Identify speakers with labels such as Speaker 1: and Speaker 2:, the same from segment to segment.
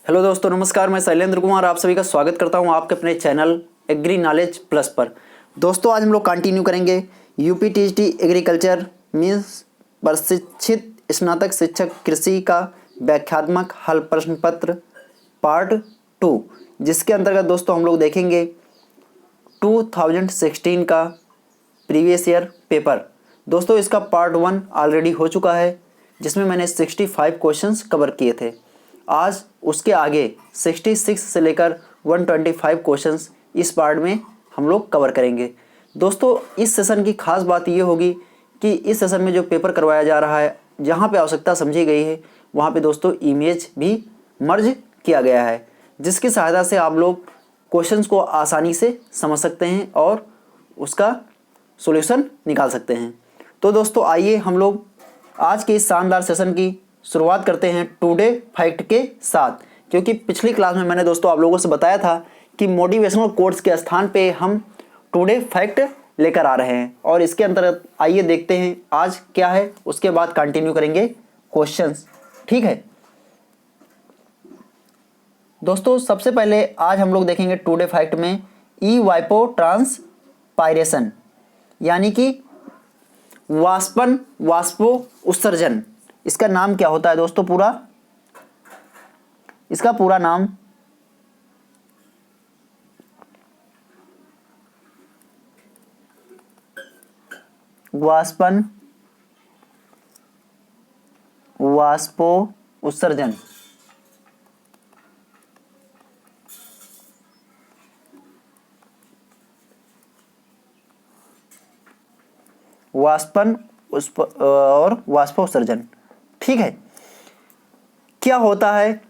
Speaker 1: Hello दोस्तों, नमस्कार। मैं शैलेंद्र कुमार आप सभी का स्वागत करता हूं आपके अपने चैनल एग्री नॉलेज प्लस पर। दोस्तों, आज हम लोग कंटिन्यू करेंगे यूपीटीजीटी एग्रीकल्चर मीन्स प्रशिक्षित स्नातक शिक्षक कृषि का व्याख्यात्मक हल प्रश्न पत्र पार्ट 2, जिसके अंतर्गत दोस्तों हम लोग देखेंगे 2016 का प्रीवियस ईयर पेपर। दोस्तों, इसका पार्ट 1 ऑलरेडी हो चुका है, जिसमें मैंने 65 क्वेश्चंस कवर किए थे। आज उसके आगे 66 से लेकर 125 क्वेश्चंस इस पार्ट में हम लोग कवर करेंगे। दोस्तों, इस सेशन की खास बात ये होगी कि इस सेशन में जो पेपर करवाया जा रहा है, जहाँ पे आवश्यकता समझी गई है वहाँ पे दोस्तों इमेज भी मर्ज किया गया है, जिसकी सहायता से आप लोग क्वेश्चंस को आसानी से समझ सकते हैं और उसका सॉल्यूशन निकाल सकते हैं। तो दोस्तों, आइए हम लोग आज के इस शानदार सेशन की शुरुआत करते हैं टुडे फैक्ट के साथ। क्योंकि पिछली क्लास में मैंने दोस्तों आप लोगों से बताया था कि मोटिवेशनल कोट्स के स्थान पे हम टुडे फैक्ट लेकर आ रहे हैं, और इसके अंतर्गत आइए देखते हैं आज क्या है, उसके बाद कंटिन्यू करेंगे क्वेश्चंस। ठीक है दोस्तों, सबसे पहले आज हम लोग देखेंगे टुडे फैक्ट में इवापो ट्रांसपायरेशन, यानी कि वाष्पन वाष्पो उत्सर्जन। इसका नाम क्या होता है दोस्तों? इसका पूरा नाम वाष्पन वाष्पो उत्सर्जन। वाष्पन और वाष्पोत्सर्जन। ठीक है, क्या होता है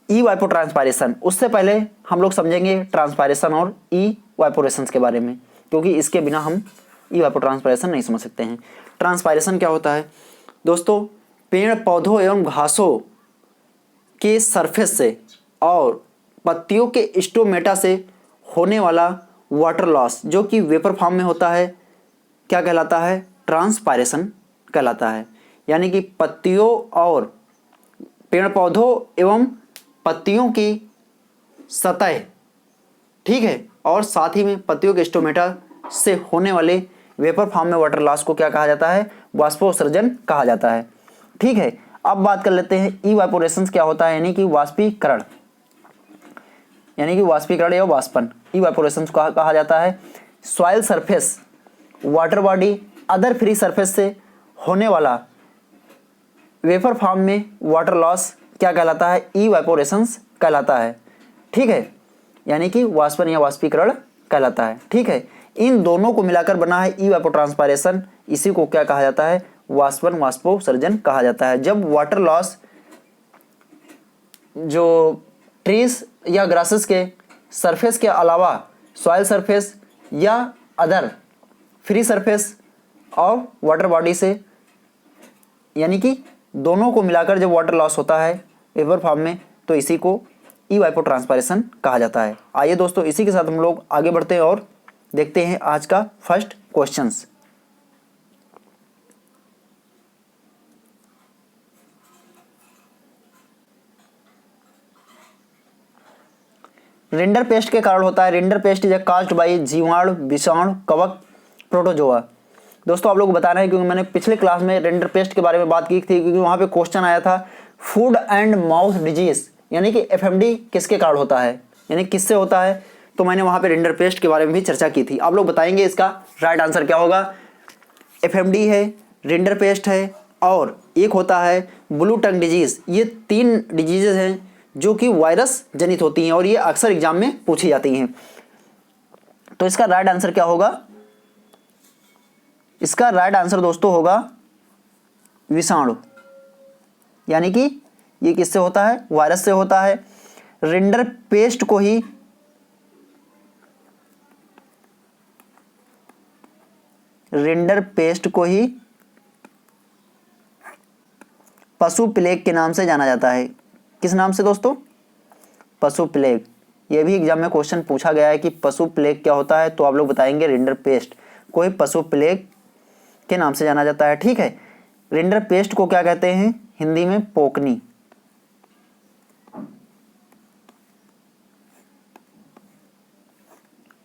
Speaker 1: इवापो ट्रांसपायरेशन? उससे पहले हम लोग समझेंगे ट्रांसपायरेशन और इवापोरेशन के बारे में, क्योंकि इसके बिना हम इवापो ट्रांसपायरेशन नहीं समझ सकते हैं। ट्रांसपायरेशन क्या होता है दोस्तों? पेड़ पौधों एवं घासों के सरफेस से और पत्तियों के स्टोमेटा से होने वाला वाटर लॉस, जो कि वेपर फॉर्म में होता है, क्या कहलाता है? ट्रांसपायरेशन कहलाता है। यानी कि पत्तियों और पेड़ पौधों एवं पत्तियों की सतह, ठीक है, और साथ ही में पत्तियों के स्टोमेटा से होने वाले वेपर फॉर्म में वाटर लॉस को क्या कहा जाता है? वाष्पोत्सर्जन कहा जाता है। ठीक है, अब बात कर लेते हैं इवापोरेशन क्या होता है, यानी कि वाष्पीकरण, या वाष्पन। इवापोरेशन को कहा जाता है soil surface, water body, other free surface से होने वाला वेपर फॉर्म में वाटर लॉस क्या कहलाता है? इवापोरेशंस कहलाता है। ठीक है, यानी कि वाष्पन या वाष्पीकरण कहलाता है। ठीक है, इन दोनों को मिलाकर बना है इवापो ट्रांसपायरेशन। इसी को क्या कहा जाता है? वाष्पन वाष्पोत्सर्जन कहा जाता है। जब वाटर लॉस जो ट्रीज या ग्रासेस के सरफेस के अलावा सॉइल सरफेस या अदर फ्री सरफेस और वाटर बॉडी से, यानी कि दोनों को मिलाकर जब वाटर लॉस होता है वेपर फॉर्म में, तो इसी को इवापो ट्रांसपायरेशन कहा जाता है। आइए दोस्तों, इसी के साथ हम लोग आगे बढ़ते हैं और देखते हैं आज का फर्स्ट क्वेश्चंस। रिंडर पेस्ट के कारण होता है। Rinder paste is caused by जीवाणु, विषाणु, कवक, प्रोटोजोआ। दोस्तों, आप लोग को बताना है क्योंकि मैंने पिछले क्लास में रिंडर पेस्ट के बारे में बात की थी, क्योंकि वहां पे क्वेश्चन आया था फूड एंड माउथ डिजीज, यानी कि एफएमडी किसके कारण होता है, यानी किससे होता है। तो मैंने वहां पे रिंडर पेस्ट के बारे में भी चर्चा की थी। आप लोग बताएंगे इसका राइट आंसर क्या होगा। एफएमडी है, रिंडर पेस्ट है, और एक होता है ब्लू टंग डिजीज। ये 3 डिजीजेज हैं जो कि वायरस जनित होती हैं, और ये अक्सर एग्जाम में पूछी जाती हैं। तो इसका राइट आंसर क्या होगा? इसका राइट आंसर दोस्तों होगा विषाणु, यानी कि ये किससे होता है? वायरस से होता है। रिंडर पेस्ट को ही पशु प्लेग के नाम से जाना जाता है। किस नाम से दोस्तों? पशु प्लेग। ये भी एग्जाम में क्वेश्चन पूछा गया है कि पशु प्लेग क्या होता है, तो आप लोग बताएंगे रिंडर पेस्ट को ही पशु प्लेग के नाम से जाना जाता है। ठीक है, रिंडर पेस्ट को क्या कहते हैं हिंदी में? पोकनी।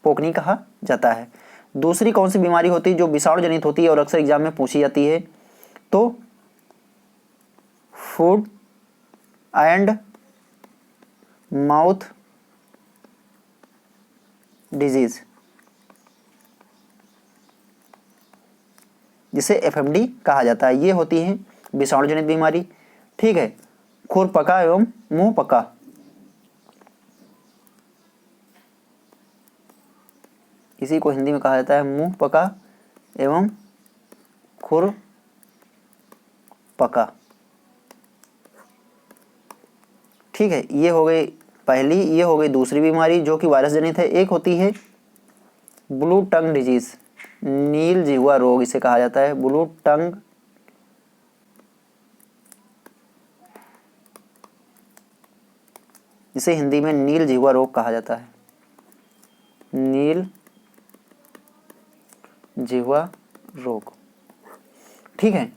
Speaker 1: पोकनी कहा जाता है। दूसरी कौन सी बीमारी होती है जो विषाणु जनित होती है और अक्सर एग्जाम में पूछी जाती है? तो फूड एंड माउथ डिजीज, जिसे एफएमडी कहा जाता है। ये होती है विषाणु जनित बीमारी। ठीक है। खुरपका एवं मुंह पका, इसी को हिंदी में कहा जाता है मुंह पका एवं खुर पका। ठीक है, ये हो गई पहली। ये हो गई दूसरी बीमारी जो कि वायरस जनित है। एक होती है ब्लू टंग डिजीज, नील जिह्वा रोग इसे कहा जाता है। ब्लू टंग इसे हिंदी में नील जिह्वा रोग कहा जाता है। नील जिह्वा रोग। ठीक है।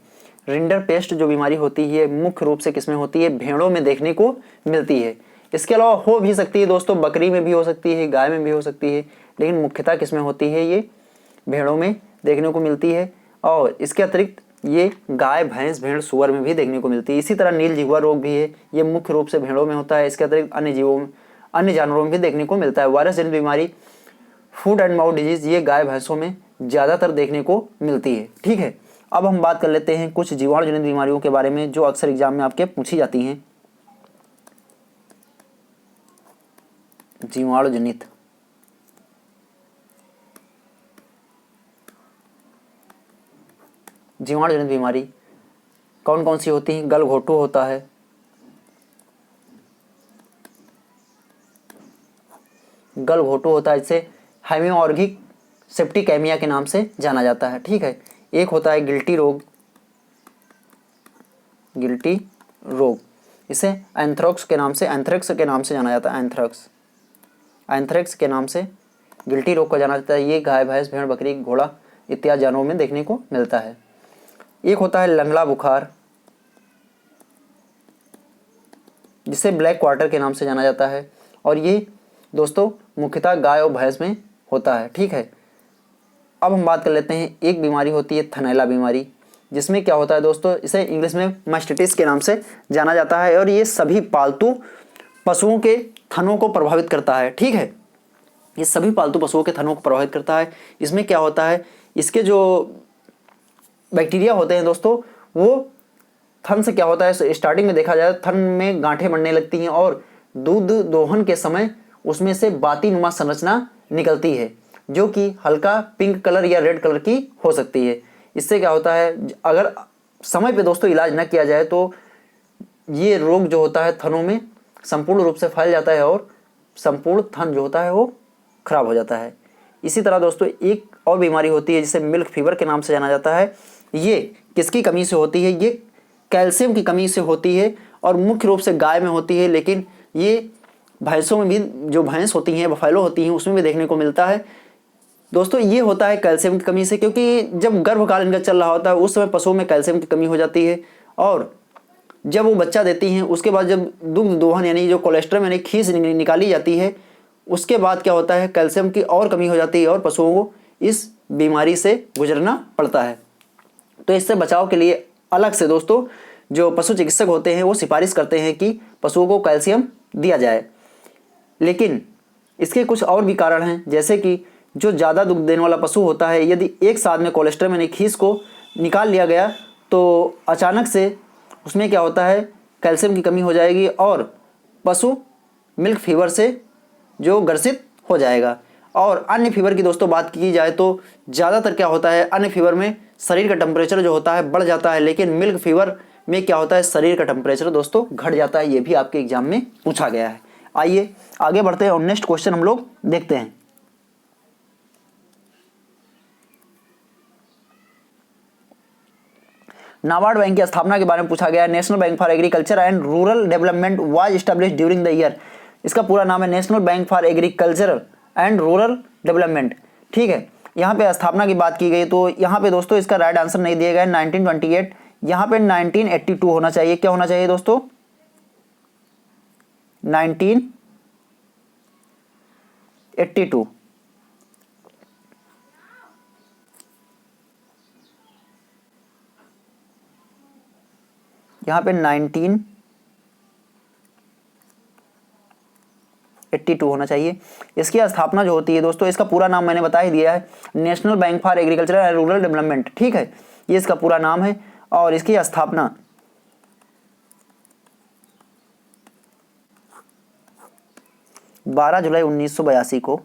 Speaker 1: रिंडर पेस्ट जो बीमारी होती है मुख्य रूप से किसमें होती है? भेड़ों में देखने को मिलती है। इसके अलावा हो भी सकती है दोस्तों, बकरी में भी हो सकती है, गाय में भी हो सकती है, लेकिन मुख्यतः किसमें होती है? ये भेड़ों में देखने को मिलती है। और इसके अतिरिक्त ये गाय, भैंस, भेड़, सुअर में भी देखने को मिलती है। इसी तरह नील जिह्वा रोग भी है, ये मुख्य रूप से भेड़ों में होता है। इसके अतिरिक्त अन्य जानवरों में भी देखने को मिलता है। वायरस जनित बीमारी फूड एंड माउथ डिजीज ये गाय भैंसों में ज़्यादातर देखने को मिलती है। ठीक है। अब हम बात कर लेते हैं कुछ जीवाणु जनित बीमारियों के बारे में जो अक्सर एग्जाम में आपके पूछी जाती हैं। जीवाणु जनित बीमारी कौन कौन सी होती हैं? गलघोटू होता है, इसे हेमोरैगिक सेप्टिकेमिया के नाम से जाना जाता है। ठीक है। एक होता है गिल्टी रोग, इसे एंथ्रेक्स के नाम से जाना जाता है। एंथ्रेक्स के नाम से गिल्टी रोग को जाना जाता है। ये गाय, भैंस, भेड़, बकरी, घोड़ा इत्यादि जानवरों में देखने को मिलता है। एक होता है लंगड़ा बुखार, जिसे ब्लैक क्वार्टर के नाम से जाना जाता है, और ये दोस्तों मुख्यतः गाय और भैंस में होता है। ठीक है। अब हम बात कर लेते हैं, एक बीमारी होती है थनैला बीमारी, जिसमें क्या होता है दोस्तों? इसे इंग्लिश में मास्टिटिस के नाम से जाना जाता है, और ये सभी पालतू पशुओं के थनों को प्रभावित करता है। ठीक है। ये सभी पालतू पशुओं के थनों को प्रभावित करता है। इसमें क्या होता है? इसके जो बैक्टीरिया होते हैं दोस्तों, वो थन से क्या होता है, स्टार्टिंग में देखा जाए थन में गांठें बढ़ने लगती हैं और दूध दोहन के समय उसमें से बाती नुमा संरचना निकलती है, जो कि हल्का पिंक कलर या रेड कलर की हो सकती है। इससे क्या होता है, अगर समय पे दोस्तों इलाज न किया जाए तो ये रोग जो होता है थनों में संपूर्ण रूप से फैल जाता है और संपूर्ण थन जो होता है वो खराब हो जाता है। इसी तरह दोस्तों एक और बीमारी होती है जिसे मिल्क फीवर के नाम से जाना जाता है। ये किसकी कमी से होती है? ये कैल्शियम की कमी से होती है और मुख्य रूप से गाय में होती है, लेकिन ये भैंसों में भी, जो भैंस होती हैं, बफेलो होती हैं, उसमें भी देखने को मिलता है। दोस्तों ये होता है कैल्शियम की कमी से, क्योंकि जब गर्भकाल इनका चल रहा होता है उस समय पशुओं में कैल्शियम की कमी हो जाती है, और जब वो बच्चा देती हैं उसके बाद जब दुग्ध दोहन यानी जो कोलेस्ट्रम यानी खीस निकाली जाती है, उसके बाद क्या होता है, कैल्शियम की और कमी हो जाती है और पशुओं को इस बीमारी से गुजरना पड़ता है। तो इससे बचाव के लिए अलग से दोस्तों जो पशु चिकित्सक होते हैं वो सिफारिश करते हैं कि पशुओं को कैल्शियम दिया जाए। लेकिन इसके कुछ और भी कारण हैं, जैसे कि जो ज़्यादा दुग्ध देने वाला पशु होता है, यदि एक साथ में कोलेस्ट्रम यानी खीस को निकाल लिया गया तो अचानक से उसमें क्या होता है, कैल्शियम की कमी हो जाएगी और पशु मिल्क फीवर से जो ग्रसित हो जाएगा। और अन्य फीवर की दोस्तों बात की जाए तो ज़्यादातर क्या होता है, अन्य फीवर में शरीर का टेम्परेचर जो होता है बढ़ जाता है, लेकिन मिल्क फीवर में क्या होता है, शरीर का टेम्परेचर दोस्तों घट जाता है। ये भी आपके एग्जाम में पूछा गया है। आइए आगे बढ़ते हैं और नेक्स्ट क्वेश्चन हम लोग देखते हैं। नाबार्ड बैंक की स्थापना के बारे में पूछा गया है। National bank for agriculture and rural development was established during the year. इसका पूरा नाम है national bank for agriculture and rural development. ठीक है। यहाँ पे स्थापना की बात की गई तो यहाँ पे दोस्तों इसका राइट आंसर नहीं दिया गया है 1928, यहाँ पे 1982 होना चाहिए। क्या होना चाहिए दोस्तों, 1982। यहाँ पे 1982 होना चाहिए। इसकी स्थापना जो होती है दोस्तों, इसका पूरा नाम मैंने बता ही दिया है, national bank for agriculture and rural development, ठीक है, ये इसका पूरा नाम है। और इसकी स्थापना 12 जुलाई 1982 को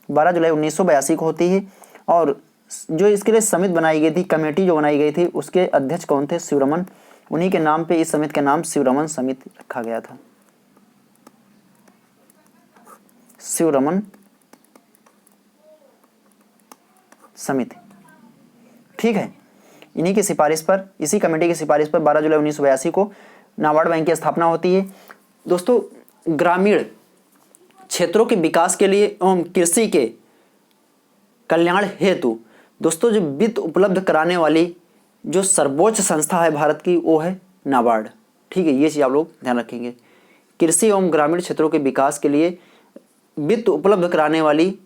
Speaker 1: 12 जुलाई 1982 को होती है। और जो इसके लिए समिति बनाई गई थी, कमेटी जो बनाई गई थी, उसके अध्यक्ष कौन थे? शिवरमन। उन्हीं के नाम पे इस समिति का नाम शिवरमन समिति रखा गया था, शिवरमन समिति, ठीक है। इन्हीं की सिफारिश पर, इसी कमेटी की सिफारिश पर 12 जुलाई 1982 को नाबार्ड बैंक की स्थापना होती है। दोस्तों, ग्रामीण क्षेत्रों के विकास के लिए एवं कृषि के कल्याण हेतु दोस्तों जो वित्त उपलब्ध कराने वाली जो सर्वोच्च संस्था है भारत की, वो है नाबार्ड, ठीक है। ये चीज़ आप लोग ध्यान रखेंगे। कृषि एवं ग्रामीण क्षेत्रों के विकास के लिए वित्त उपलब्ध कराने वाली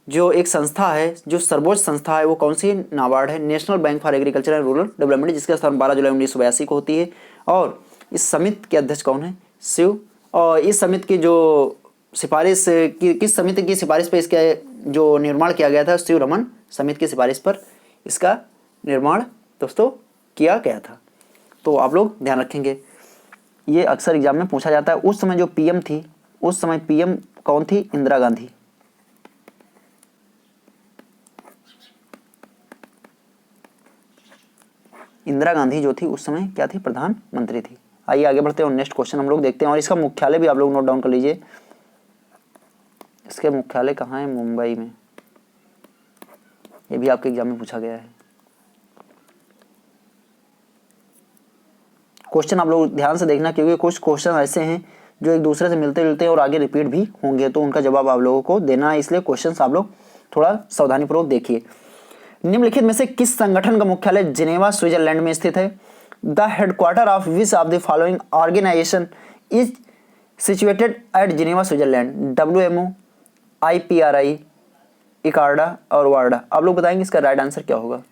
Speaker 1: जो एक संस्था है, जो सर्वोच्च संस्था है, वो कौन सी? नाबार्ड है, national bank for agriculture and rural development, जिसका स्थापना 12 जुलाई 1982 को होती है। और इस समिति के अध्यक्ष कौन है? शिव। और इस समिति की जो सिफारिश किस समिति की सिफारिश पर इसका जो निर्माण किया गया था? शिवरमन समिति की सिफारिश पर इसका निर्माण दोस्तों किया गया था। तो आप लोग ध्यान रखेंगे, ये अक्सर एग्जाम में पूछा जाता है। उस समय जो पीएम थी, उस समय पीएम कौन थी? इंदिरा गांधी। इंदिरा गांधी जो थी उस समय क्या थी? प्रधानमंत्री थी। आइए आगे बढ़ते हैं और नेक्स्ट क्वेश्चन हम लोग देखते हैं। और इसका मुख्यालय भी आप लोग नोट डाउन कर लीजिए। इसके मुख्यालय कहाँ है? मुंबई में। ये भी आपके एग्जाम में पूछा गया है। क्वेश्चन आप लोग ध्यान से देखना, क्योंकि कुछ क्वेश्चन ऐसे हैं जो एक दूसरे से मिलते जुलते हैं और आगे रिपीट भी होंगे, तो उनका जवाब आप लोगों को देना है। इसलिए क्वेश्चन आप लोग थोड़ा सावधानीपूर्वक देखिए। निम्नलिखित में से किस संगठन का मुख्यालय जिनेवा स्विट्जरलैंड में स्थित है? The headquarter of which of the following organisation is situated at Geneva Switzerland? WMO, IPRI, ICARDA और वार्डा। आप लोग बताएंगे इसका राइट आंसर क्या होगा?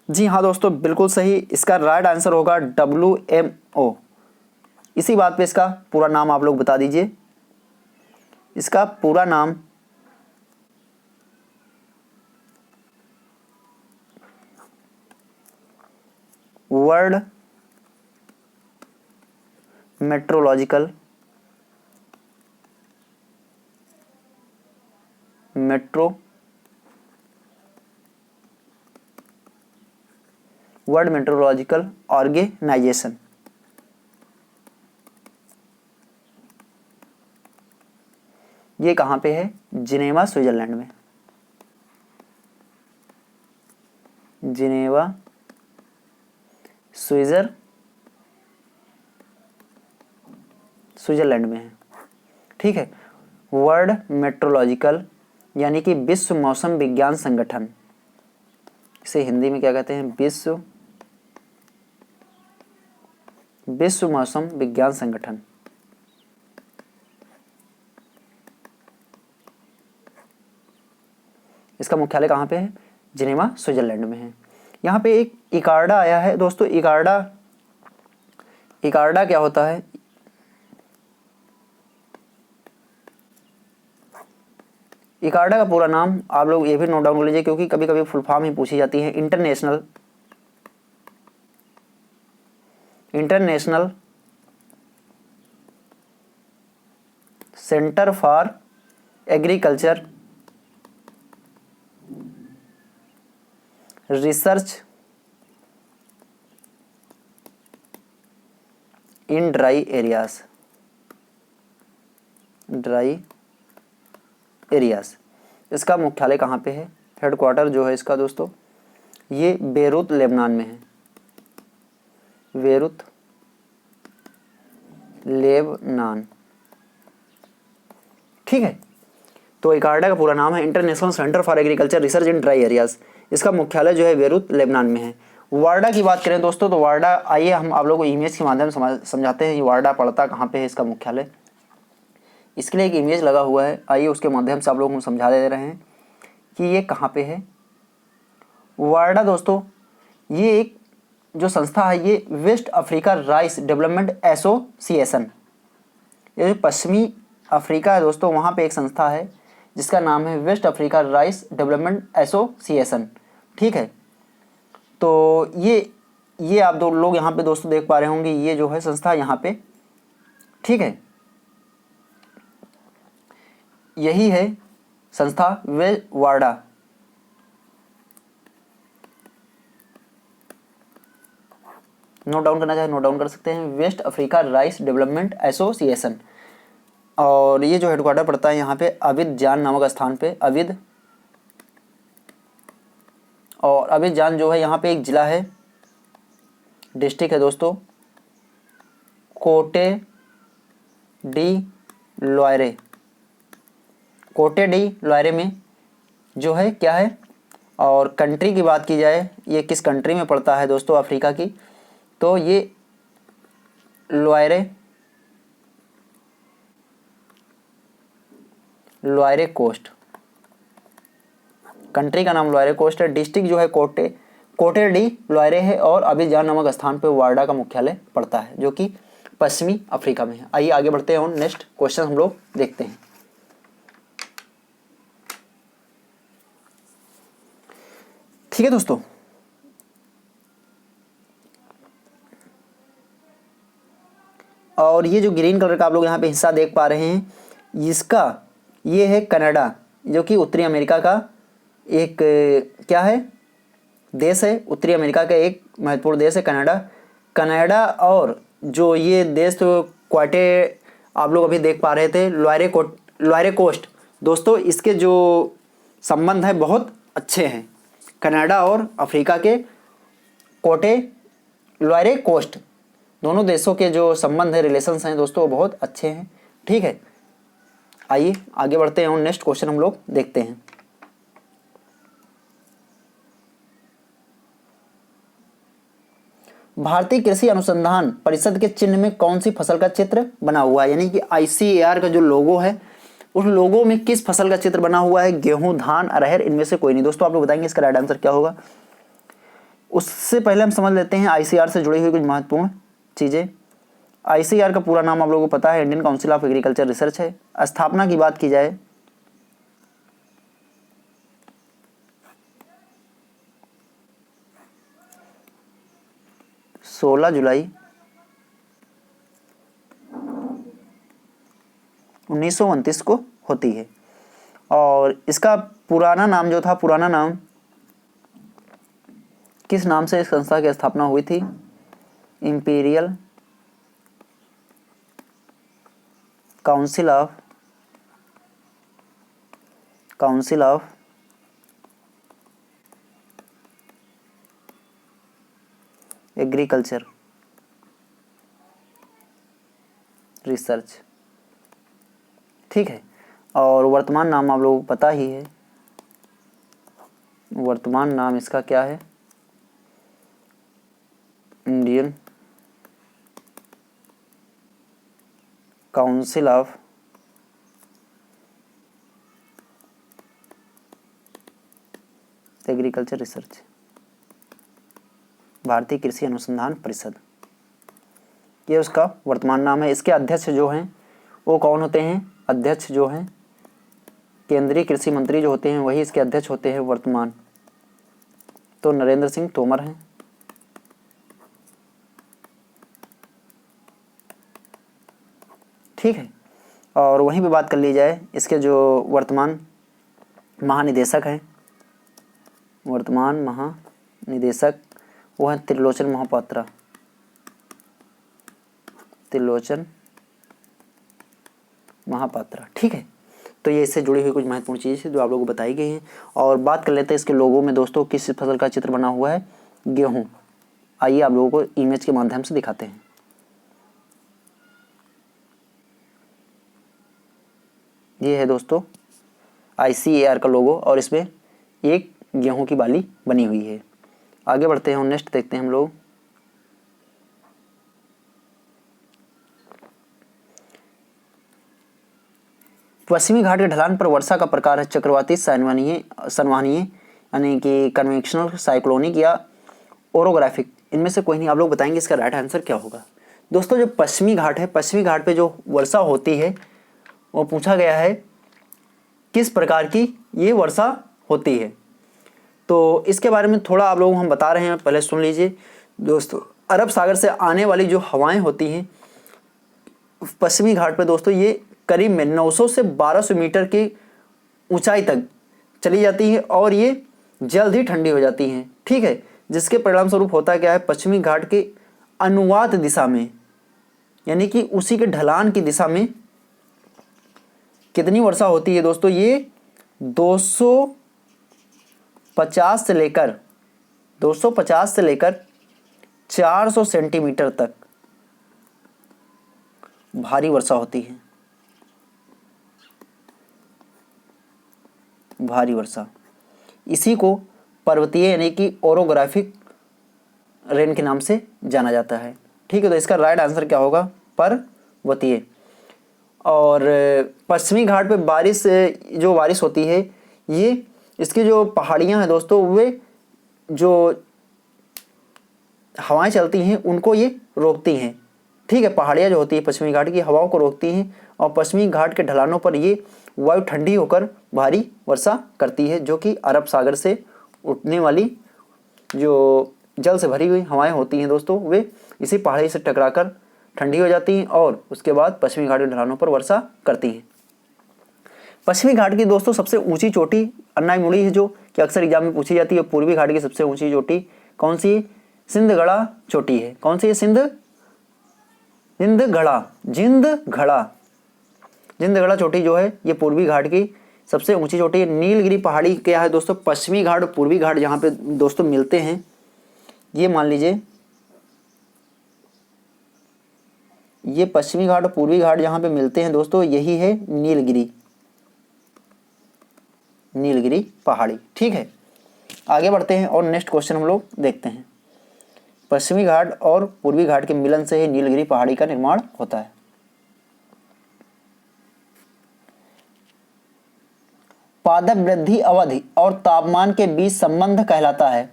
Speaker 1: जी हाँ दोस्तों, बिल्कुल सही। इसका राइट आंसर होगा WMO। इसी बात पे इसका पूरा नाम आप लोग बता दीजिए। इसका पूरा नाम वर्ल्ड मेट्रोलॉजिकल ऑर्गेनाइजेशन। ये कहाँ पे है? जिनेवा स्विट्जरलैंड में। जिनेवा स्विट्जरलैंड में है, ठीक है। वर्ल्ड मेट्रोलॉजिकल यानी कि विश्व मौसम विज्ञान संगठन, इसे हिंदी में क्या कहते हैं? विश्व मौसम विज्ञान संगठन। इसका मुख्यालय कहाँ पे है? जिनेवा स्विट्जरलैंड में है। यहाँ पे एक इकार्डा आया है दोस्तों। इकार्डा क्या होता है? इकार्डा का पूरा नाम आप लोग ये भी नोट डाउन कर लीजिए, क्योंकि कभी कभी फुल फॉर्म ही पूछी जाती है। International centre for agriculture research in dry areas. इसका मुख्यालय कहाँ पे है? हेडक्वार्टर जो है इसका दोस्तों, ये बेरूत लेबनान में है। बेरूत लेबनान, ठीक है। तो इकार्डा का पूरा नाम है international centre for agriculture research in dry areas. इसका मुख्यालय जो है बेरूत लेबनान में है। वार्डा की बात करें दोस्तों, तो वार्डा, आइए हम आप लोगों को इमेज के माध्यम से समझाते हैं ये वार्डा पड़ता कहाँ पे है, इसका मुख्यालय। इसके लिए एक इमेज लगा हुआ है, आइए उसके माध्यम से आप लोगों को समझा दे रहे हैं कि ये कहाँ पे है। वार्डा दोस्तों ये एक जो संस्था है ये West Africa rice development association, ये जो पश्चिमी अफ्रीका है दोस्तों वहाँ पे एक संस्था है जिसका नाम है West Africa rice development association. ठीक है, तो ये आप दो लोग यहाँ पे दोस्तों देख पा रहे होंगे, ये जो है संस्था यहाँ पे, ठीक है, यही है संस्था वे वार्डा। नोट डाउन करना चाहे नोट डाउन कर सकते हैं, West Africa rice development association. और ये जो हेडक्वार्टर पड़ता है यहाँ पे अबिदजान नामक स्थान पे, अबिद, और अबिदजान जो है यहाँ पे एक ज़िला है, डिस्ट्रिक्ट है दोस्तों कोटे डी लॉयरे। कोटे डी लॉयरे में जो है क्या है, और कंट्री की बात की जाए ये किस कंट्री में पड़ता है दोस्तों अफ्रीका की, तो ये लॉयरे कोस्ट, कंट्री का नाम लॉयरे कोस्ट है, डिस्ट्रिक्ट जो है कोटे डी लॉयरे है, और अबिजान नामक स्थान पे वार्डा का मुख्यालय पड़ता है जो कि पश्चिमी अफ्रीका में है। आइए आगे बढ़ते हैं और नेक्स्ट क्वेश्चन हम लोग देखते हैं। ठीक है दोस्तों, और ये जो ग्रीन कलर का आप लोग यहाँ पे हिस्सा देख पा रहे हैं इसका ये है कनाडा, जो कि उत्तरी अमेरिका का एक क्या है देश है, उत्तरी अमेरिका का एक महत्वपूर्ण देश है कनाडा। कनाडा और जो ये देश तो क्वाटे आप लोग अभी देख पा रहे थे लॉयरे कोस्ट दोस्तों, इसके जो संबंध है बहुत अच्छे हैं। कनाडा और अफ्रीका के कोटे लॉयरे कोस्ट दोनों देशों के जो संबंध है, रिलेशंस हैं दोस्तों, वो बहुत अच्छे हैं। ठीक है, आइए आगे बढ़ते हैं और नेक्स्ट क्वेश्चन हम लोग देखते हैं। भारतीय कृषि अनुसंधान परिषद के चिन्ह में कौन सी फसल का चित्र बना हुआ है, यानी कि ICAR का जो लोगो है उस लोगो में किस फसल का चित्र बना हुआ है, गेहूं, धान, अरहर, इनमें से कोई नहीं। दोस्तों आप लोग बताएंगे इसका राइट आंसर क्या होगा। उससे पहले हम समझ लेते हैं ICAR से जुड़ी हुई कुछ महत्वपूर्ण चीज़ें। ICAR का पूरा नाम आप लोगों को पता है, Indian council of agriculture research है। स्थापना की बात की जाए 16 जुलाई 1929 को होती है, और इसका पुराना नाम जो था, पुराना नाम किस नाम से इस संस्था की स्थापना हुई थी, imperial council of agriculture research. ठीक है, और वर्तमान नाम आप लोगों को पता ही है, वर्तमान नाम इसका क्या है, Indian council of agriculture research, भारतीय कृषि अनुसंधान परिषद, ये उसका वर्तमान नाम है। इसके अध्यक्ष जो हैं वो कौन होते हैं, अध्यक्ष जो हैं केंद्रीय कृषि मंत्री जो होते हैं वही इसके अध्यक्ष होते हैं वर्तमान, तो नरेंद्र सिंह तोमर हैं। ठीक है, और वहीं पे बात कर ली जाए इसके जो वर्तमान महानिदेशक हैं, वर्तमान महानिदेशक वो हैं त्रिलोचन महापात्रा, त्रिलोचन महापात्रा। ठीक है, तो ये इससे जुड़ी हुई कुछ महत्वपूर्ण चीज़ जो आप लोगों को बताई गई हैं। और बात कर लेते हैं इसके लोगों में दोस्तों किस फसल का चित्र बना हुआ है, गेहूं। आइए आप लोगों को इमेज के माध्यम से दिखाते हैं। ये है दोस्तों ICAR का लोगो, और इसमें एक गेहूं की बाली बनी हुई है। आगे बढ़ते हैं और नेक्स्ट देखते हैं हम लोग। पश्चिमी घाट के ढलान पर वर्षा का प्रकार है चक्रवाती, सनवनीय, यानी कि कन्वेंशनल, साइक्लोनिक या ओरोग्राफिक, इनमें से कोई नहीं। आप लोग बताएंगे इसका राइट आंसर क्या होगा। दोस्तों जो पश्चिमी घाट है, पश्चिमी घाट पे जो वर्षा होती है वो पूछा गया है किस प्रकार की ये वर्षा होती है। तो इसके बारे में थोड़ा आप लोगों को हम बता रहे हैं, पहले सुन लीजिए दोस्तों। अरब सागर से आने वाली जो हवाएं होती हैं पश्चिमी घाट पे दोस्तों, ये करीब में 900 से 1200 मीटर की ऊंचाई तक चली जाती है और ये जल्द ही ठंडी हो जाती हैं, ठीक है। जिसके परिणाम स्वरूप होता क्या है, पश्चिमी घाट के अनुवाद दिशा में, यानी कि उसी के ढलान की दिशा में कितनी वर्षा होती है दोस्तों, ये 250 से लेकर 400 सेंटीमीटर तक भारी वर्षा होती है। भारी वर्षा, इसी को पर्वतीय यानी कि ओरोग्राफिक रेन के नाम से जाना जाता है, ठीक है। तो इसका राइट आंसर क्या होगा, पर्वतीय। और पश्चिमी घाट पे जो बारिश होती है, ये इसकी जो पहाड़ियाँ हैं दोस्तों, वे जो हवाएं चलती हैं उनको ये रोकती हैं, ठीक है। पहाड़ियाँ जो होती है पश्चिमी घाट की हवाओं को रोकती हैं और पश्चिमी घाट के ढलानों पर ये वायु ठंडी होकर भारी वर्षा करती है, जो कि अरब सागर से उठने वाली जो जल से भरी हुई हवाएं होती हैं दोस्तों, वे इसी पहाड़ी से टकराकर ठंडी हो जाती हैं और उसके बाद पश्चिमी घाट के ढलानों पर वर्षा करती हैं। पश्चिमी घाट की दोस्तों सबसे ऊंची चोटी अन्नाईमुड़ी है, जो कि अक्सर एग्जाम में पूछी जाती है। पूर्वी घाट की सबसे ऊंची चोटी कौन सी है, सिंधगढ़ा चोटी है। कौन सी है, जिंदगढ़ा चोटी जो है ये पूर्वी घाट की सबसे ऊंची चोटी है। नीलगिरी पहाड़ी क्या है दोस्तों, पश्चिमी घाट और पूर्वी घाट जहाँ पे दोस्तों मिलते हैं, ये मान लीजिए ये पश्चिमी घाट और पूर्वी घाट जहाँ पे मिलते हैं दोस्तों, यही है नीलगिरी पहाड़ी, ठीक है। आगे बढ़ते हैं और नेक्स्ट क्वेश्चन हम लोग देखते हैं। पश्चिमी घाट और पूर्वी घाट के मिलन से ही नीलगिरी पहाड़ी का निर्माण होता है। पादप वृद्धि अवधि और तापमान के बीच संबंध कहलाता है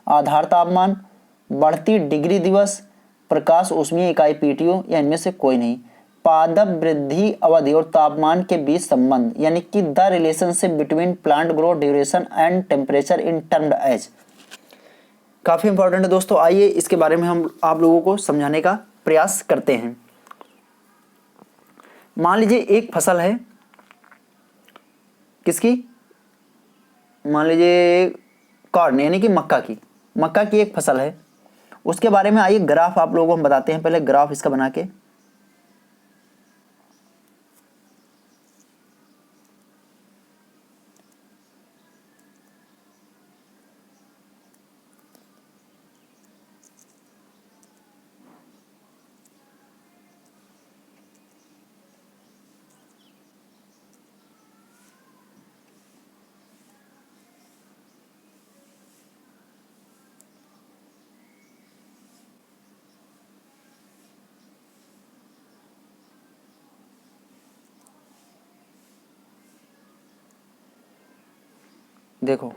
Speaker 1: आधार तापमान, बढ़ती डिग्री दिवस, प्रकाश ऊष्मीय इकाई पीटीओ, या इनमें से कोई नहीं। पादप वृद्धि अवधि और तापमान के बीच संबंध, यानी कि the relationship between plant growth duration and temperature in termed as, काफी इंपॉर्टेंट है दोस्तों। आइए इसके बारे में हम आप लोगों को समझाने का प्रयास करते हैं। मान लीजिए एक फसल है, किसकी, मान लीजिए कॉर्न यानी कि मक्का की एक फसल है। उसके बारे में आइए ग्राफ आप लोगों को हम बताते हैं। पहले ग्राफ इसका बना के, देखो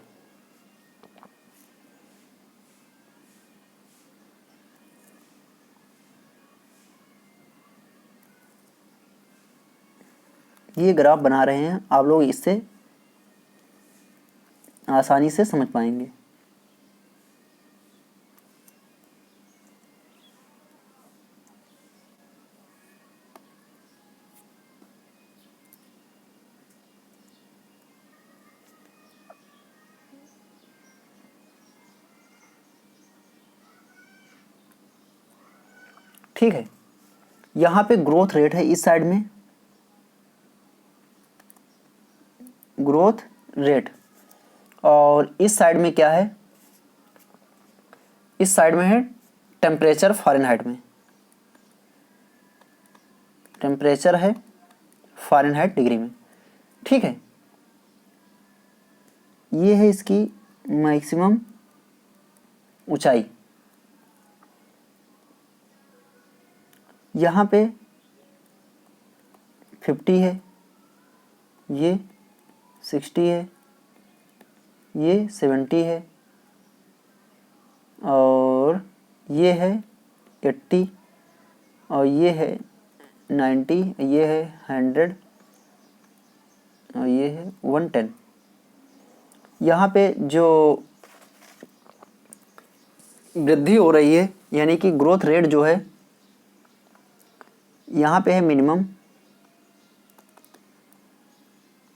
Speaker 1: ये ग्राफ बना रहे हैं, आप लोग इससे आसानी से समझ पाएंगे। ठीक है, यहाँ पे ग्रोथ रेट है, इस साइड में ग्रोथ रेट, और इस साइड में क्या है, इस साइड में है टेम्परेचर फ़ारेनहाइट में, टेम्परेचर है फ़ारेनहाइट डिग्री में, ठीक है। ये है इसकी मैक्सिमम ऊंचाई, यहाँ पे 50 है, ये 60 है, ये 70 है और ये है 80 और ये है 90, ये है 100 और ये है 110। यहाँ पे जो वृद्धि हो रही है यानी कि ग्रोथ रेट जो है, यहाँ पे है मिनिमम,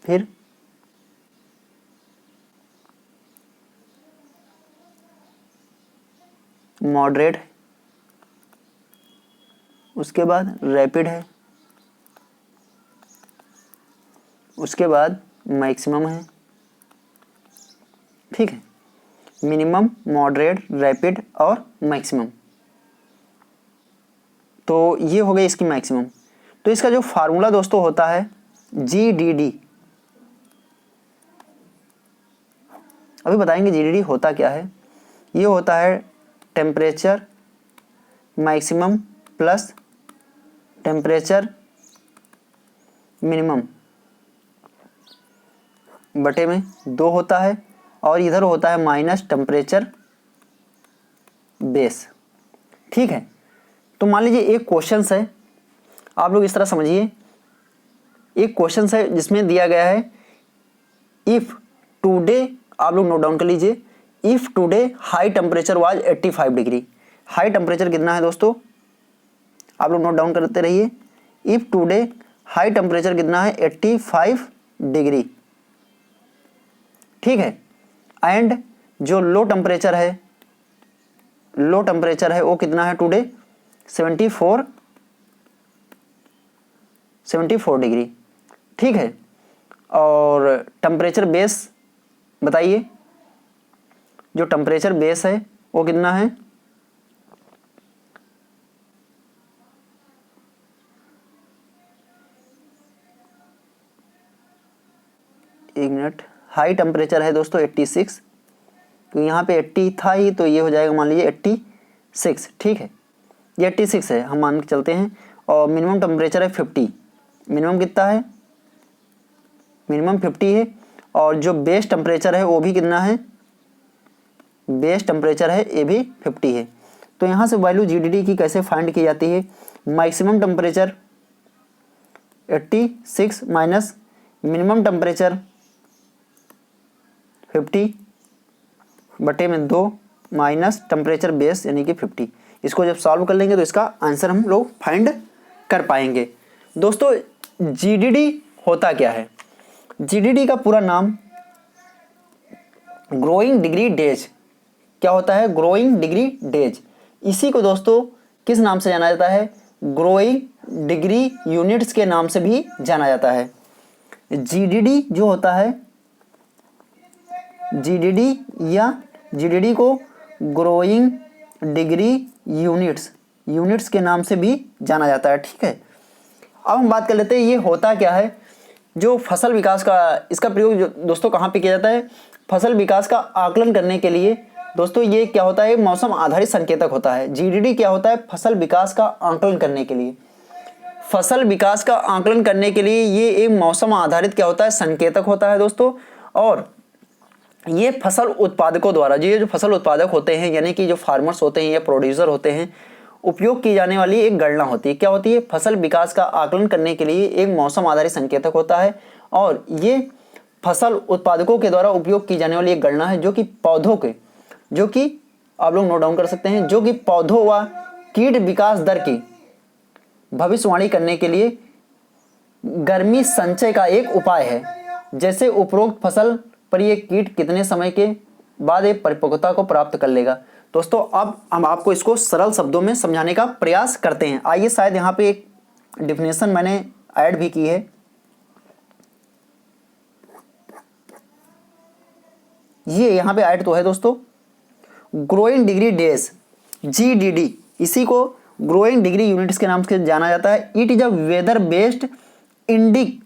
Speaker 1: फिर मॉडरेट, उसके बाद रैपिड है, उसके बाद मैक्सिमम है। ठीक है, मिनिमम, मॉडरेट, रैपिड और मैक्सिमम। तो ये हो गई इसकी मैक्सिमम। तो इसका जो फार्मूला दोस्तों होता है GDD, अभी बताएंगे GDD होता क्या है। ये होता है temperature maximum plus temperature minimum बटे में 2 होता है, और इधर होता है माइनस टेम्परेचर बेस। ठीक है, तो मान लीजिए एक क्वेश्चन है, आप लोग इस तरह समझिए, एक क्वेश्चन है जिसमें दिया गया है इफ टुडे, आप लोग नोट डाउन कर लीजिए, if today high temperature was 85 degree. High temperature कितना है दोस्तों, आप लोग नोट डाउन करते रहिए। इफ टुडे हाई टेम्परेचर कितना है 85 डिग्री। ठीक है, एंड जो लो टेम्परेचर है वो कितना है टुडे 74 डिग्री। ठीक है, और टेम्परेचर बेस बताइए, जो टेम्परेचर बेस है वो कितना है, एक मिनट, हाई टेम्परेचर है दोस्तों 86, तो यहाँ पे 80 था ही, तो ये हो जाएगा मान लीजिए 86। ठीक है, ये 86 है, हम मान के चलते हैं। और मिनिमम टेम्परेचर है 50, मिनिमम कितना है, मिनिमम 50 है। और जो बेस टेम्परेचर है वो भी कितना है, बेस टेम्परेचर है ये भी 50 है। तो यहाँ से वैल्यू GDD की कैसे फाइंड की जाती है, maximum temperature 86 minus minimum temperature 50 बटे में 2 माइनस टेम्परेचर बेस यानी कि 50। इसको जब सॉल्व कर लेंगे तो इसका आंसर हम लोग फाइंड कर पाएंगे। दोस्तों GDD होता क्या है, GDD का पूरा नाम ग्रोइंग डिग्री डेज, क्या होता है, ग्रोइंग डिग्री डेज। इसी को दोस्तों किस नाम से जाना जाता है, ग्रोइंग डिग्री यूनिट्स के नाम से भी जाना जाता है। GDD जो होता है, GDD या GDD को ग्रोइंग डिग्री यूनिट्स के नाम से भी जाना जाता है। ठीक है, अब हम बात कर लेते हैं ये होता क्या है। जो फसल विकास का, इसका प्रयोग दोस्तों कहाँ पे किया जाता है, फसल विकास का आकलन करने के लिए। दोस्तों ये क्या होता है, मौसम आधारित संकेतक होता है। GDD क्या होता है, फसल विकास का आकलन करने के लिए, फसल विकास का आकलन करने के लिए ये एक मौसम आधारित क्या होता है, संकेतक होता है दोस्तों। और ये फसल उत्पादकों द्वारा, ये जो फसल उत्पादक होते हैं यानी कि जो फार्मर्स होते हैं या प्रोड्यूसर होते हैं, उपयोग की जाने वाली एक गणना होती है। क्या होती है, फसल विकास का आकलन करने के लिए एक मौसम आधारित संकेतक होता है, और ये फसल उत्पादकों के द्वारा उपयोग की जाने वाली एक गणना है, जो कि पौधों के, जो कि आप लोग नोट डाउन कर सकते हैं, जो कि पौधों व कीट विकास दर की भविष्यवाणी करने के लिए गर्मी संचय का एक उपाय है। जैसे उपरोक्त फसल पर ये कीट कितने समय के बाद एक परिपक्वता को प्राप्त कर लेगा। दोस्तों अब हम आपको इसको सरल शब्दों में समझाने का प्रयास करते हैं। आइए, शायद यहाँ पे एक डिफिनेशन मैंने ऐड भी की है। ये यहाँ पे ऐड तो है दोस्तों, ग्रोइंग डिग्री डेज GDD, इसी को ग्रोइंग डिग्री यूनिट्स के नाम से जाना जाता है। It is a weather based indicator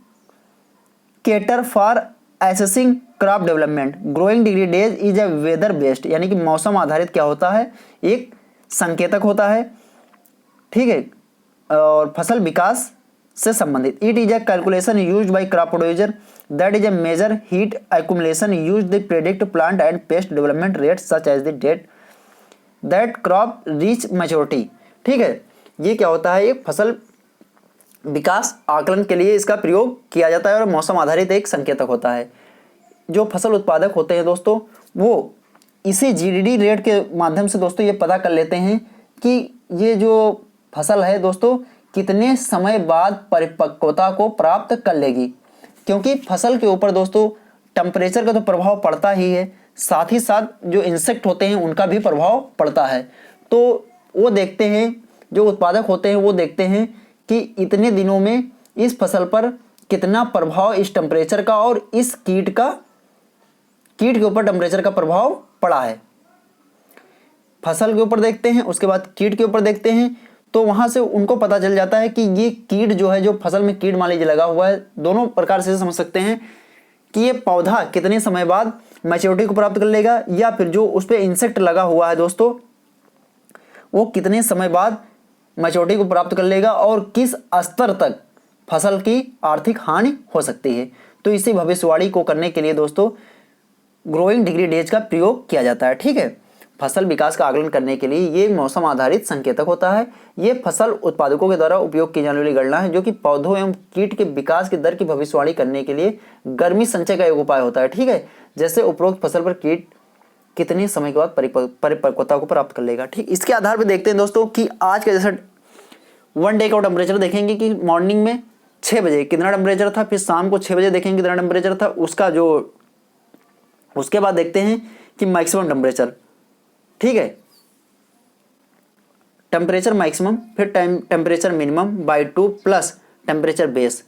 Speaker 1: for assessing crop development. Growing degree days is a weather based यानी कि मौसम आधारित क्या होता है, एक संकेतक होता है। ठीक है, और फसल विकास से संबंधित। It is a calculation used by crop producer that is a major heat accumulation used to predict plant and pest development rate such as the date that crop reach maturity. ठीक है, ये क्या होता है, एक फसल विकास आकलन के लिए इसका प्रयोग किया जाता है और मौसम आधारित एक संकेतक होता है। जो फसल उत्पादक होते हैं दोस्तों, वो इसी जीडीडी रेट के माध्यम से दोस्तों ये पता कर लेते हैं कि ये जो फसल है दोस्तों कितने समय बाद परिपक्वता को प्राप्त कर लेगी, क्योंकि फसल के ऊपर दोस्तों टेम्परेचर का तो प्रभाव पड़ता ही है, साथ ही साथ जो इंसेक्ट होते हैं उनका भी प्रभाव पड़ता है। तो वो देखते हैं, जो उत्पादक होते हैं वो देखते हैं कि इतने दिनों में इस फसल पर कितना प्रभाव इस टेम्परेचर का और इस कीट के ऊपर टेम्परेचर का प्रभाव पड़ा है। फसल के ऊपर देखते हैं, उसके बाद कीट के ऊपर देखते हैं, तो वहां से उनको पता चल जाता है कि ये कीट जो है, जो फसल में कीट मान लीजिए लगा हुआ है, दोनों प्रकार से समझ सकते हैं कि ये पौधा कितने समय बाद मैच्योरिटी को प्राप्त कर लेगा, या फिर जो उस पर इंसेक्ट लगा हुआ है दोस्तों वो कितने समय बाद मैच्योरिटी को प्राप्त कर लेगा और किस स्तर तक फसल की आर्थिक हानि हो सकती है। तो इसी भविष्यवाणी को करने के लिए दोस्तों ग्रोइंग डिग्री डेज का प्रयोग किया जाता है। ठीक है, फसल विकास का आकलन करने के लिए ये मौसम आधारित संकेतक होता है। ये फसल उत्पादकों के द्वारा उपयोग की जाने वाली गणना है, जो कि पौधों एवं कीट के विकास की दर की भविष्यवाणी करने के लिए गर्मी संचय का एक उपाय होता है। ठीक है, जैसे उपरोक्त फसल पर कीट कितने समय के बाद परिपक्वता को प्राप्त कर लेगा। ठीक, इसके आधार पर देखते हैं दोस्तों कि आज का जैसा वन डे का टेम्परेचर देखेंगे कि मॉर्निंग में 6 बजे कितना टेम्परेचर था, फिर शाम को 6 बजे देखेंगे कितना टेम्परेचर था, उसके बाद देखते हैं कि मैक्सिमम टेम्परेचर। ठीक है, टेम्परेचर मैक्सिमम, फिर temperature minimum by 2 plus temperature base.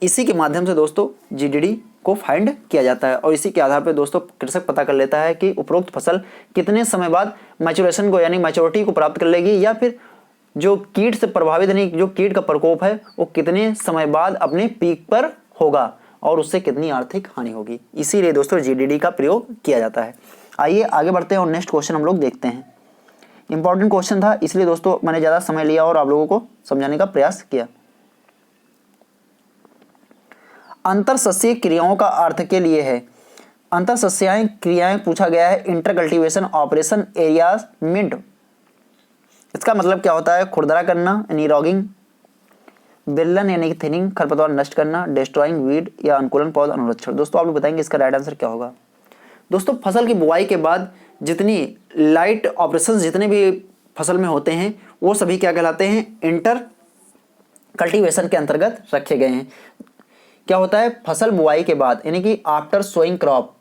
Speaker 1: इसी के माध्यम से दोस्तों जीडीडी को फाइंड किया जाता है और इसी के आधार पर दोस्तों कृषक पता कर लेता है कि उपरोक्त फसल कितने समय बाद मैच्योरेशन को यानी मैच्योरिटी को प्राप्त कर लेगी, या फिर जो कीट से प्रभावित यानी जो कीट का प्रकोप है वो कितने समय बाद अपने पीक पर होगा और उससे कितनी आर्थिक हानि होगी। इसीलिए दोस्तों जीडीडी का प्रयोग किया जाता है। आइए आगे बढ़ते हैं और नेक्स्ट क्वेश्चन हम लोग देखते हैं। इंपॉर्टेंट क्वेश्चन था, इसलिए दोस्तों मैंने ज़्यादा समय लिया और आप लोगों को समझाने का प्रयास किया। अंतरसस्यीय क्रियाओं का अर्थ के लिए है। अंतरसस्यीय क्रियाएं पूछा गया है। Inter cultivation operation areas mint, इसका मतलब क्या होता है, खुरदरा करना यानी रॉगिंग, बिल्लन यानी कि थिनिंग खरपतवार नष्ट करना, डिस्ट्रॉइंग वीड या अनुकूलन पौध अनुरक्षण। दोस्तों आप लोग बताएंगे इसका राइट आंसर क्या होगा। दोस्तों फसल की बुआई के बाद जितनी लाइट ऑपरेशन जितने भी फसल में होते हैं वो सभी क्या कहलाते हैं, इंटर कल्टीवेशन के अंतर्गत रखे गए हैं। क्या होता है, फसल बुआई के बाद यानी कि आफ्टर सोइंग क्रॉप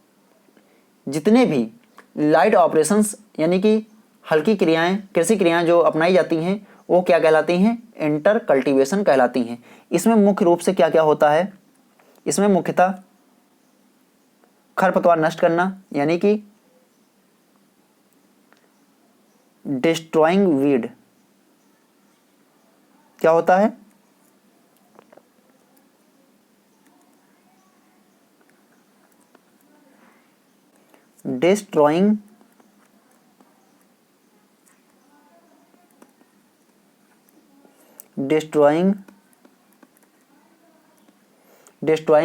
Speaker 1: जितने भी लाइट ऑपरेशंस यानी कि हल्की क्रियाएं, कृषि क्रियाएं जो अपनाई जाती हैं वो क्या कहलाती हैं, इंटर कल्टीवेशन कहलाती हैं। इसमें मुख्य रूप से क्या क्या होता है, इसमें मुख्यतः खरपतवार नष्ट करना यानी कि डिस्ट्रॉइंग वीड क्या होता है, destroying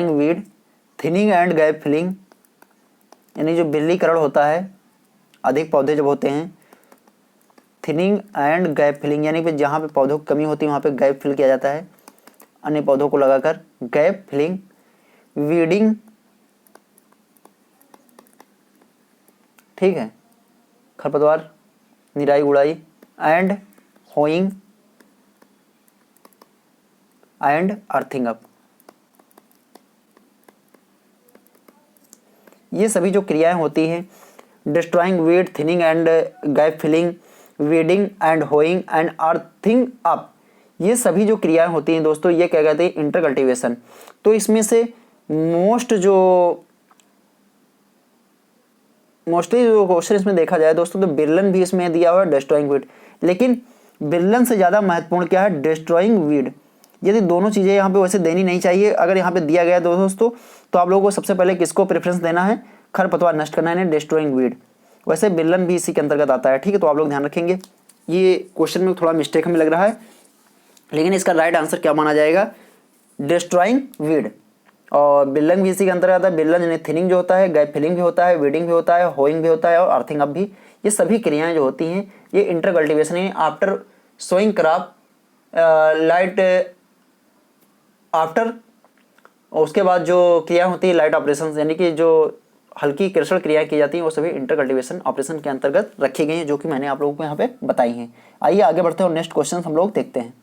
Speaker 1: weed, thinning and gap filling यानी जो बिल्लीकरण होता है, अधिक पौधे जब होते हैं, थिनिंग एंड गैप फिलिंग यानी कि जहाँ पे पौधों की कमी होती है वहाँ पे गैप फिल किया जाता है अन्य पौधों को लगाकर, गैप फिलिंग, वीडिंग, ठीक है, खरपतवार निराई गुड़ाई, and hoeing and earthing up. ये सभी जो क्रियाएं होती हैं, destroying weed, thinning and gap filling, weeding and hoeing and earthing up, ये सभी जो क्रियाएं होती हैं दोस्तों ये क्या कहते हैं, इंटर कल्टीवेशन। तो इसमें से मोस्टली जो क्वेश्चन इसमें देखा जाए दोस्तों तो बिरलन भी इसमें दिया हुआ है, डिस्ट्रॉइंग वीड, लेकिन बिरलन से ज़्यादा महत्वपूर्ण क्या है, डिस्ट्रॉइंग वीड। यदि दोनों चीज़ें यहाँ पे वैसे देनी नहीं चाहिए, अगर यहाँ पे दिया गया है दोस्तों तो आप लोगों को सबसे पहले किसको प्रेफरेंस देना है, खरपतवार नष्ट करना है, डिस्ट्रॉइंग वीड। वैसे बिरलन भी इसी के अंतर्गत आता है, ठीक है, तो आप लोग ध्यान रखेंगे। ये क्वेश्चन में थोड़ा मिस्टेक हमें लग रहा है, लेकिन इसका राइट आंसर क्या माना जाएगा, डिस्ट्रॉइंग वीड। और बिल्लन भी इसी के अंतर्गत आता है। बिल्लन यानी थिनिंग जो होता है, गैप फिलिंग भी होता है, वीडिंग भी होता है, होइंग भी होता है और अर्थिंग अप भी। ये सभी क्रियाएं जो होती हैं ये इंटर कल्टीवेशन यानी after sowing crop light after, उसके बाद जो क्रिया होती है लाइट ऑपरेशन यानी कि जो हल्की कृषण क्रियाएं की जाती हैं वो सभी इंटर कल्टीवेशन ऑपरेशन के अंतर्गत रखी गई हैं, जो कि मैंने आप लोगों को यहाँ पे बताई हैं। आइए आगे बढ़ते हैं और नेक्स्ट क्वेश्चन हम लोग देखते हैं।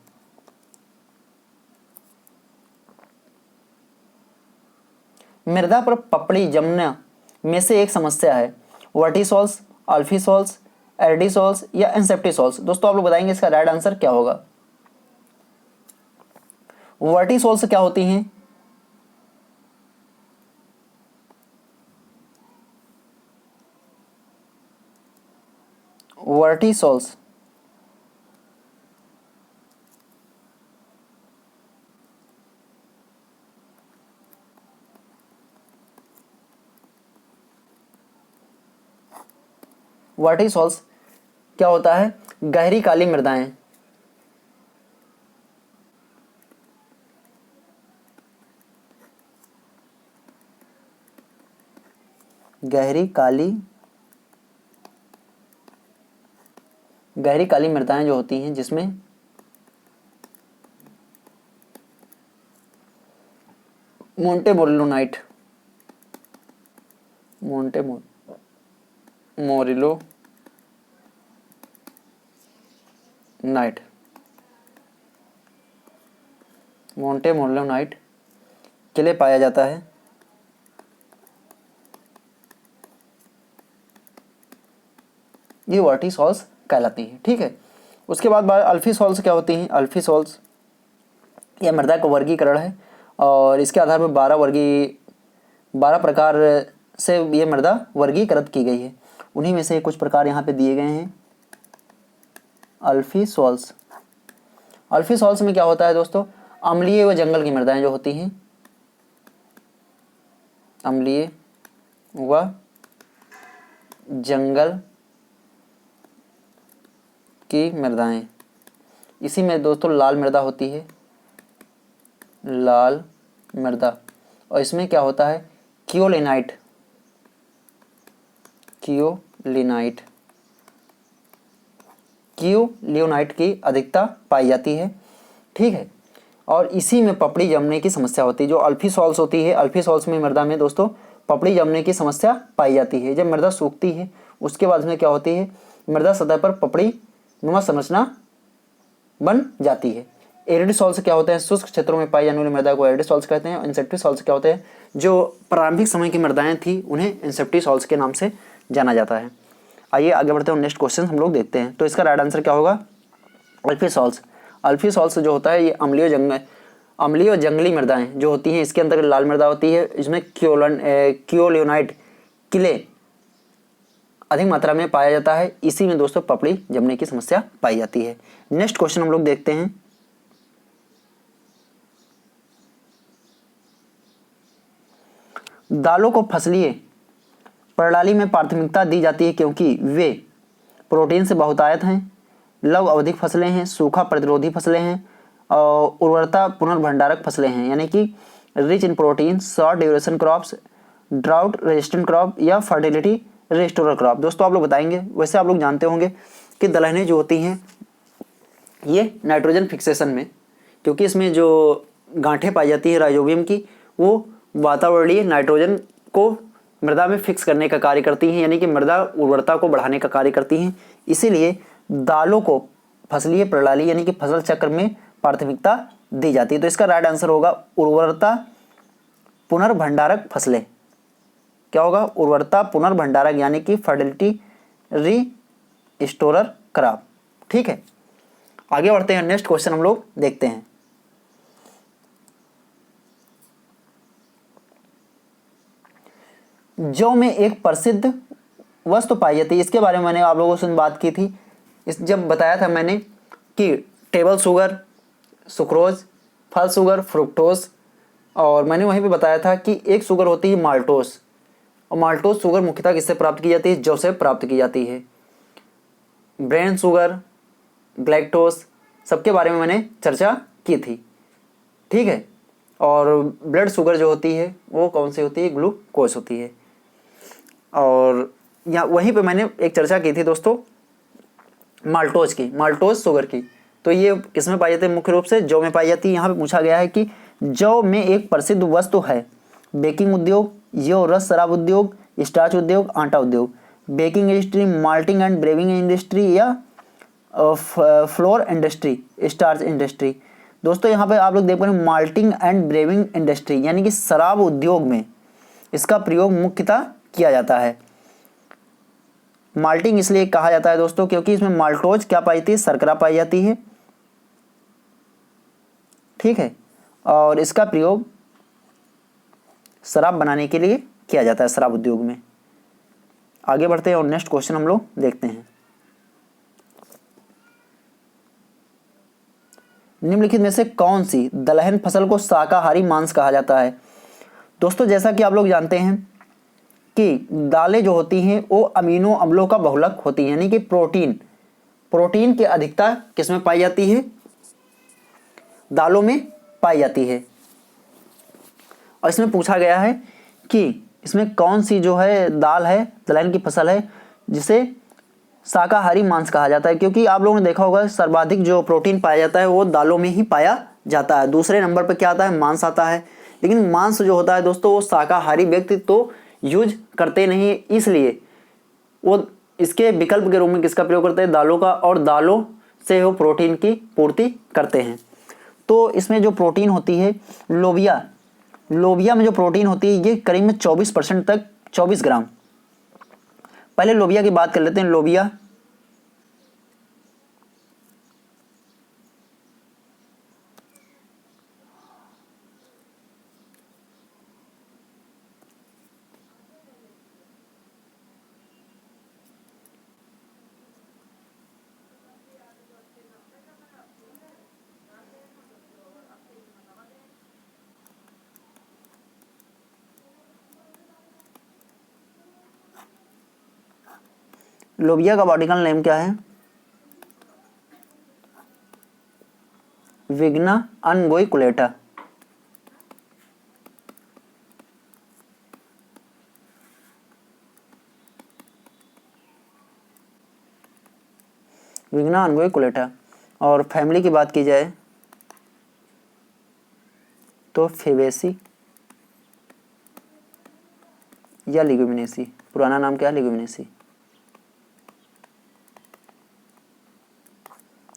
Speaker 1: मृदा पर पपड़ी जमना में से एक समस्या है वर्टिसोल्स, अल्फीसोल्स, एर्डिसोल्स या इंसेप्टिसोल्स। दोस्तों आप लोग बताएंगे इसका राइट आंसर क्या होगा। वर्टिसोल्स क्या होती हैं? वर्टिसोल्स वर्टिसोल्स क्या होता है? गहरी काली मृदाएं। गहरी काली मृदाएं जो होती हैं जिसमें मोंटेमोरिलोनाइट मोंटेमोरिलोनाइट के लिए पाया जाता है। ये वर्टिसोल्स कहलाती है। ठीक है, उसके बाद अल्फीसोल्स क्या होती हैं? अल्फीसोल्स यह मृदा का वर्गीकरण है और इसके आधार पर 12 प्रकार से ये मृदा वर्गीकृत की गई है। उन्हीं में से कुछ प्रकार यहाँ पे दिए गए हैं। अल्फीसोल्स में क्या होता है दोस्तों? अम्लीय व जंगल की मृदाएं जो होती हैं, अम्लीय व जंगल की मृदाएं। इसी में दोस्तों लाल मृदा होती है, लाल मृदा। और इसमें क्या होता है? कियोलिनाइट की अधिकता पाई जाती है। ठीक है, और इसी में पपड़ी जमने की समस्या होती है। जो अल्फीसोल्स होती है, अल्फीसोल्स में मृदा में दोस्तों पपड़ी जमने की समस्या पाई जाती है। जब मृदा सूखती है उसके बाद में क्या होती है? मृदा सतह पर पपड़ी नुमा संरचना बन जाती है। एरिडोसोल्स क्या होते हैं? शुष्क क्षेत्रों में पाई जाने वाली मृदा को एरिडोसोल्स कहते हैं। इंसेप्टिसोल्स क्या होते हैं? जो प्रारंभिक समय की मृदाएं थी उन्हें इंसेप्टिसोल्स के नाम से जाना जाता है। आइए आगे बढ़ते हैं, नेक्स्ट क्वेश्चन हम लोग देखते हैं। तो इसका राइट आंसर क्या होगा? अल्फीसोल्स जो होता है ये अम्लीय और जंगली मृदाएं जो होती हैं, इसके अंदर लाल मृदा होती है। इसमें कियोलियोनाइट किले अधिक मात्रा में पाया जाता है। इसी में दोस्तों पपड़ी जमने की समस्या पाई जाती है। नेक्स्ट क्वेश्चन हम लोग देखते हैं। दालों को फसलीय प्रणाली में प्राथमिकता दी जाती है क्योंकि वे प्रोटीन से बहुतायत हैं, लव अवधिक फसलें हैं, सूखा प्रतिरोधी फसलें हैं और उर्वरता पुनर्भंडारक फसलें हैं, यानी कि rich in protein, short duration crops, drought resistant crop या फर्टिलिटी रेस्टोरर क्रॉप। दोस्तों आप लोग बताएंगे। वैसे आप लोग जानते होंगे कि दलहनें जो होती हैं ये नाइट्रोजन फिक्सेशन में, क्योंकि इसमें जो गांठें पाई जाती हैं राइजोबियम की, वो वातावरणीय नाइट्रोजन को मृदा में फिक्स करने का कार्य करती हैं, यानी कि मृदा उर्वरता को बढ़ाने का कार्य करती हैं। इसीलिए दालों को फसलीय प्रणाली यानी कि फसल चक्र में प्राथमिकता दी जाती है। तो इसका राइट आंसर होगा उर्वरता पुनर्भंडारक फसलें। क्या होगा? उर्वरता पुनर्भंडारक यानी कि फर्टिलिटी रीस्टोरर क्रॉप। ठीक है, आगे बढ़ते हैं, नेक्स्ट क्वेश्चन हम लोग देखते हैं। जौ में एक प्रसिद्ध वस्तु पाई जाती है, इसके बारे में मैंने आप लोगों से बात की थी। जब बताया था मैंने कि टेबल शुगर, सुक्रोज, फल शुगर, फ्रुक्टोज, और मैंने वहीं पे बताया था कि एक शुगर होती है माल्टोस, और माल्टोस शुगर मुख्यतः किससे प्राप्त की जाती है? जौ से प्राप्त की जाती है। ब्रेन शुगर, ग्लैक्टोस, सबके बारे में मैंने चर्चा की थी। ठीक है, और ब्लड शुगर जो होती है वो कौन सी होती है, ग्लूकोज होती है। और यहाँ वहीं पे मैंने एक चर्चा की थी दोस्तों माल्टोज की, माल्टोज शुगर की। तो ये किस में पाई जाती है, मुख्य रूप से जौ में पाई जाती है। यहाँ पे पूछा गया है कि जौ में एक प्रसिद्ध वस्तु है, बेकिंग उद्योग, यो रस शराब उद्योग, स्टार्च उद्योग, आटा उद्योग। Baking industry, malting and braving industry या फ्लोर इंडस्ट्री, स्टार्च इंडस्ट्री। दोस्तों यहाँ पे आप लोग देख पा रहे हैं माल्टिंग एंड ब्रेविंग इंडस्ट्री यानी कि शराब उद्योग में इसका प्रयोग मुख्यतः किया जाता है। माल्टिंग इसलिए कहा जाता है दोस्तों क्योंकि इसमें माल्टोज क्या पाई जाती है, शर्करा पाई जाती है, ठीक है। और इसका प्रयोग शराब बनाने के लिए किया जाता है शराब उद्योग में। आगे बढ़ते हैं और नेक्स्ट क्वेश्चन हम लोग देखते हैं। निम्नलिखित में से कौन सी दलहन फसल को शाकाहारी मांस कहा जाता है। दोस्तों जैसा कि आप लोग जानते हैं कि दालें जो होती हैं वो अमीनो अम्लों का बहुलक होती हैं, यानी कि प्रोटीन की अधिकता किसमें पाई जाती है, दालों में पाई जाती है। और इसमें पूछा गया है कि इसमें कौन सी जो है दाल है, दलहन की फसल है जिसे शाकाहारी मांस कहा जाता है, क्योंकि आप लोगों ने देखा होगा सर्वाधिक जो प्रोटीन पाया जाता है वो दालों में ही पाया जाता है। दूसरे नंबर पर क्या आता है, मांस आता है। लेकिन मांस जो होता है दोस्तों वो शाकाहारी व्यक्ति तो यूज करते नहीं, इसलिए वो इसके विकल्प के रूप में किसका प्रयोग करते हैं, दालों का, और दालों से वो प्रोटीन की पूर्ति करते हैं। तो इसमें जो प्रोटीन होती है लोबिया में जो प्रोटीन होती है ये करीब में 24% तक, 24 ग्राम। पहले लोबिया की बात कर लेते हैं। लोबिया लोबिया का बॉटिकल नेम क्या है, विग्ना अनगोइकुलेटा। विग्ना अनगोइकुलेटा। और फैमिली की बात की जाए तो फेबेसी या लिग्यूमिनेसी, पुराना नाम क्या है, लिग्यूमिनेसी,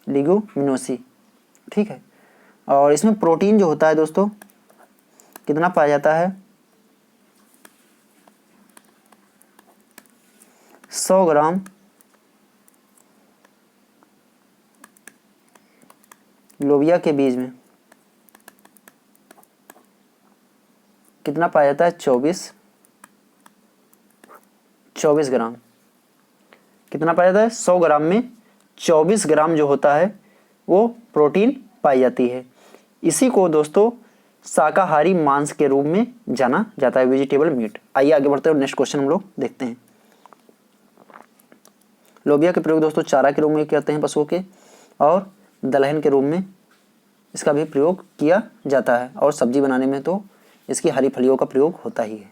Speaker 1: लिग्यूमिनोसी, ठीक है। और इसमें प्रोटीन जो होता है दोस्तों कितना पाया जाता है, 100 ग्राम लोबिया के बीज में कितना पाया जाता है, 24 ग्राम। कितना पाया जाता है, 100 ग्राम में 24 ग्राम जो होता है वो प्रोटीन पाई जाती है। इसी को दोस्तों शाकाहारी मांस के रूप में जाना जाता है, वेजिटेबल मीट। आइए आगे बढ़ते हैं, नेक्स्ट क्वेश्चन हम लोग देखते हैं। लोबिया के प्रयोग दोस्तों चारा के रूप में करते हैं पशुओं के, और दलहन के रूप में इसका भी प्रयोग किया जाता है, और सब्जी बनाने में तो इसकी हरी फलियों का प्रयोग होता ही है।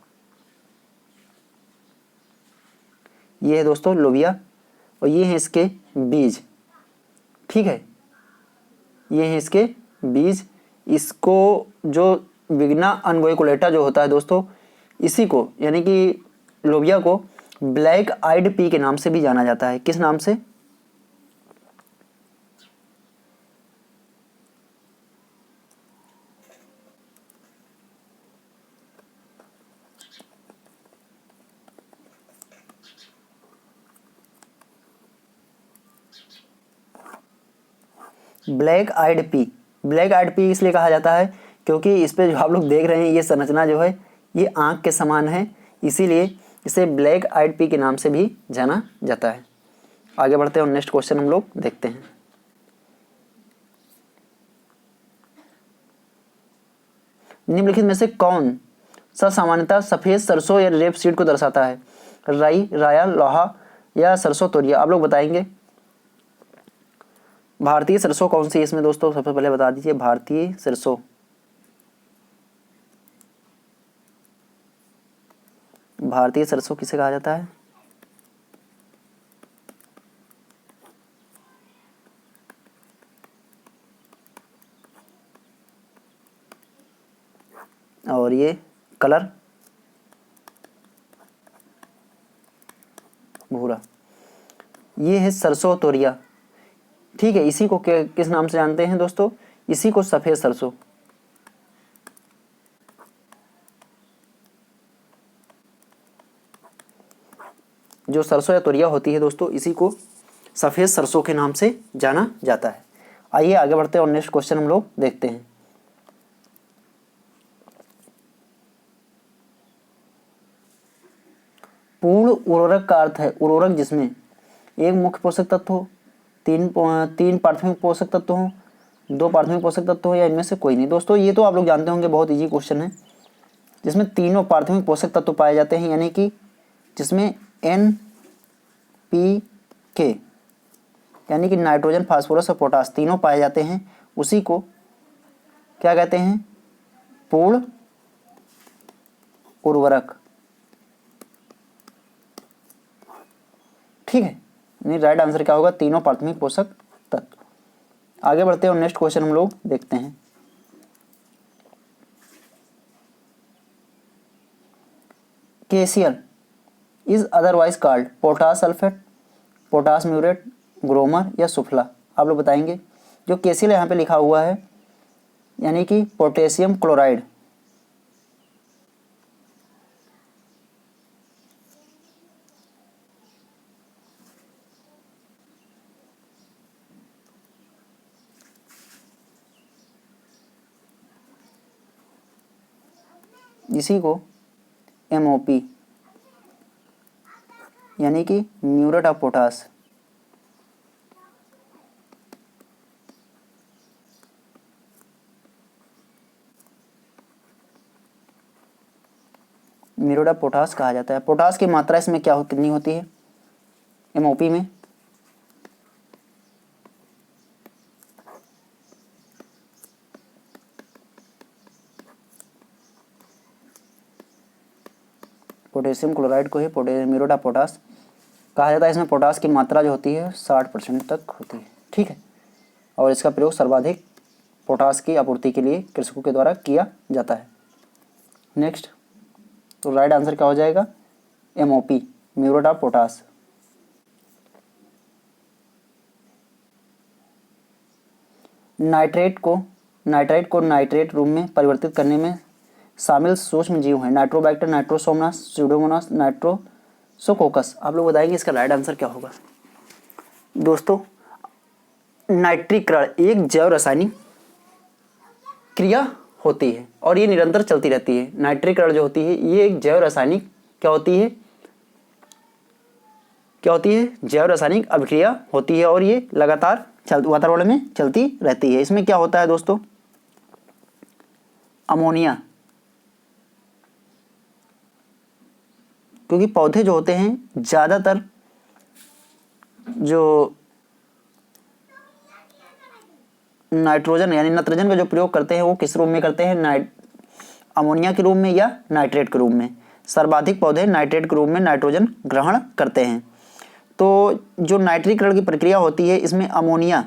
Speaker 1: ये है दोस्तों लोबिया, और ये हैं इसके बीज, ठीक है। ये हैं इसके बीज। इसको जो विग्ना अनगोइकुलेटा जो होता है दोस्तों, इसी को यानी कि लोबिया को ब्लैक आइड पी के नाम से भी जाना जाता है। किस नाम से, ब्लैक आइड पी। ब्लैक आइड पी इसलिए कहा जाता है क्योंकि इस पे जो आप लोग देख रहे हैं ये संरचना जो है ये आँख के समान है, इसीलिए इसे ब्लैक आइड पी के नाम से भी जाना जाता है। आगे बढ़ते हैं और नेक्स्ट क्वेश्चन हम लोग देखते हैं। निम्नलिखित में से कौन सा सामान्यतः सफेद सरसों या रेप सीड को दर्शाता है, राई, राया, लोहा या सरसों तोरिया। आप लोग बताएंगे। भारतीय सरसों कौन सी है इसमें दोस्तों, सबसे पहले बता दीजिए। भारतीय सरसों भारतीय सरसों किसे कहा जाता है? और ये कलर भूरा। ये है सरसों तोरिया, ठीक है। इसी को किस नाम से जानते हैं दोस्तों? इसी को सफेद सरसों। जो सरसों या तोरिया होती है दोस्तों, इसी को सफेद सरसों के नाम से जाना जाता है। आइए आगे बढ़ते हैं और नेक्स्ट क्वेश्चन हम लोग देखते हैं। पूर्ण उर्वरक का अर्थ है उर्वरक जिसमें एक मुख्य पोषक तत्व हो, तीन प्राथमिक पोषक तत्व हो, 2 प्राथमिक पोषक तत्व हो, या इनमें से कोई नहीं। दोस्तों ये तो आप लोग जानते होंगे, बहुत इजी क्वेश्चन है। जिसमें तीनों प्राथमिक पोषक तत्व पाए जाते हैं, यानी कि जिसमें NPK यानी कि नाइट्रोजन, फास्फोरस और पोटास तीनों पाए जाते हैं, उसी को क्या कहते हैं? पूर्ण उर्वरक, ठीक है। नहीं, राइट आंसर क्या होगा? तीनों प्राथमिक पोषक तत्व। आगे बढ़ते हैं और नेक्स्ट क्वेश्चन हम लोग देखते हैं। KCl is otherwise called potash sulphate, potash muriate, Gromor या सुफला। आप लोग बताएंगे। जो KCl यहाँ पे लिखा हुआ है यानी कि पोटेशियम क्लोराइड, इसी को MOP यानी कि muriate of potash, muriate of potash कहा जाता है। पोटास की मात्रा इसमें कितनी होती है MOP में? पोटेशियम क्लोराइड को ही म्यूरेट ऑफ पोटास कहा जाता है। इसमें पोटास की मात्रा जो होती है 60% तक होती है, ठीक है। और इसका प्रयोग सर्वाधिक पोटास की आपूर्ति के लिए कृषकों के द्वारा किया जाता है। नेक्स्ट, तो राइट आंसर क्या हो जाएगा? MOP, muriate of potash. Nitrite को नाइट्रेट रूप में परिवर्तित करने में शामिल सूक्ष्म जीव हैं नाइट्रोबैक्टर, नाइट्रोसोमनास, स्यूडोमोनास, नाइट्रोसोकोकस। आप लोग बताएंगे इसका राइट आंसर क्या होगा? दोस्तों, नाइट्रीकरण एक जैव रासायनिक क्रिया होती है और ये निरंतर चलती रहती है। नाइट्रीकरण जो होती है ये एक जैव रासायनिक क्या होती है? जैव रासायनिक अभिक्रिया होती है और ये लगातार वातावरण में चलती रहती है। इसमें क्या होता है दोस्तों? अमोनिया, क्योंकि पौधे जो होते हैं ज़्यादातर जो नाइट्रोजन यानी नत्रजन का जो प्रयोग करते हैं वो किस रूप में करते हैं? अमोनिया के रूप में या नाइट्रेट के रूप में। सर्वाधिक पौधे नाइट्रेट के रूप में नाइट्रोजन ग्रहण करते हैं। तो जो नाइट्रीकरण की प्रक्रिया होती है इसमें अमोनिया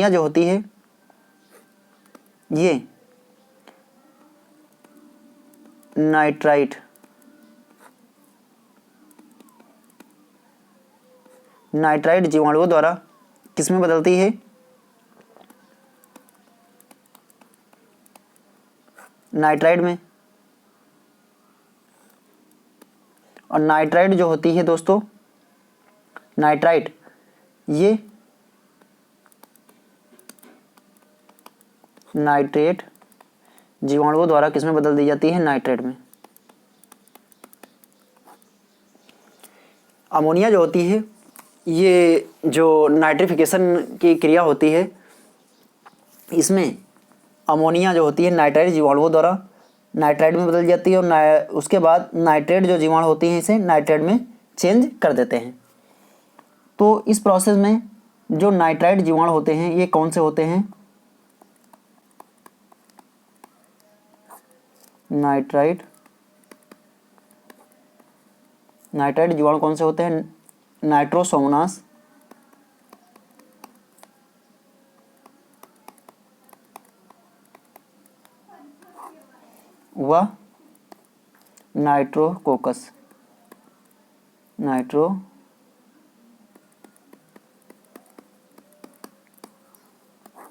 Speaker 1: जो होती है ये नाइट्राइट जीवाणुओं द्वारा किसमें बदलती है? नाइट्राइड में। और नाइट्राइड जो होती है दोस्तों, ये नाइट्रेट जीवाणुओं द्वारा किसमें बदल दी जाती है? नाइट्रेट में। अमोनिया जो होती है ये जो नाइट्रिफिकेशन की क्रिया होती है इसमें अमोनिया जो होती है नाइट्राइट जीवाणुओं द्वारा नाइट्राइट में बदल जाती है और उसके बाद नाइट्रेट जो जीवाणु होती हैं इसे नाइट्रेट में चेंज कर देते हैं। तो इस प्रोसेस में जो नाइट्राइट जीवाणु होते हैं ये कौन से होते हैं? नाइट्राइट जीवाणु कौन से होते हैं? नाइट्रोसोमोनास, व नाइट्रोकोकस।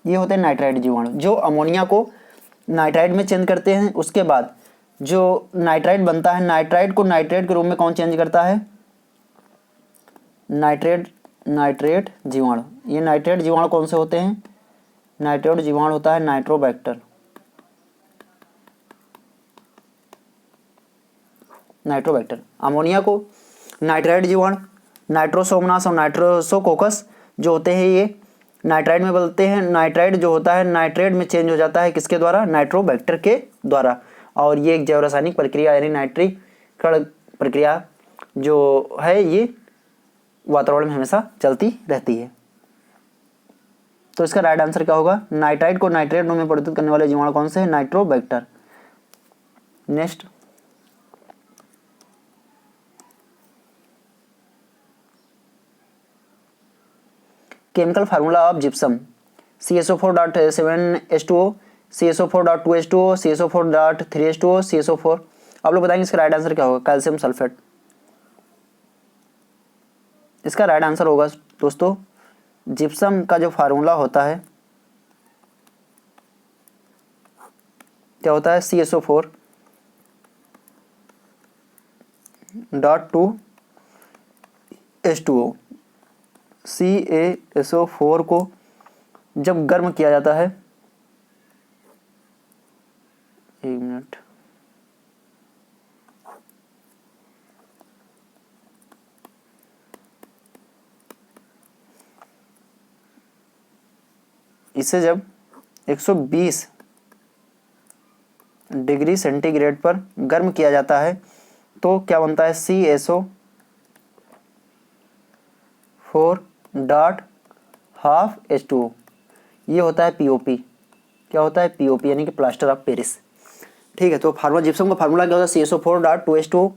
Speaker 1: ये होते हैं नाइट्राइट जीवाणु जो अमोनिया को नाइट्राइट में चेंज करते हैं। उसके बाद जो नाइट्राइट बनता है, नाइट्राइट को नाइट्रेट के रूप में कौन चेंज करता है? नाइट्रेट जीवाणु। ये नाइट्रेट जीवाणु कौन से होते हैं? नाइट्रेट जीवाणु होता है नाइट्रोबैक्टर। अमोनिया को नाइट्राइट जीवाणु, नाइट्रोसोमनास और नाइट्रोसोकोकस जो होते हैं ये नाइट्राइट में बदलते हैं। नाइट्राइट जो होता है नाइट्रेट में चेंज हो जाता है किसके द्वारा? नाइट्रोबैक्टर के द्वारा। और ये एक जैव रासायनिक प्रक्रिया यानी नाइट्रीकरण प्रक्रिया जो है ये वातावरण में हमेशा चलती रहती है। तो इसका राइट आंसर क्या होगा? नाइट्राइट को नाइट्रेट में परिवर्तित करने वाले जीवाणु कौन से हैं? Nitrobacter. Next, chemical formula of gypsum CSO4.7H2O, CSO4.2H2O, CSO4.3H2O, CSO4। आप लोग बताएंगे इसका राइट आंसर क्या होगा? Calcium sulphate. इसका राइट आंसर होगा दोस्तों, जिप्सम का जो फार्मूला होता है क्या होता है? CSO4.2H2O। CaSO4 को जब गर्म किया जाता है, एक मिनट, इसे जब 120 डिग्री सेंटीग्रेड पर गर्म किया जाता है तो क्या बनता है? CaSO4.12H2O। ये होता है POP। क्या होता है? POP यानी कि प्लास्टर ऑफ पेरिस। ठीक है, तो फार्मूला जिप्सम का फार्मूला क्या होता है? CSO4.2H2O।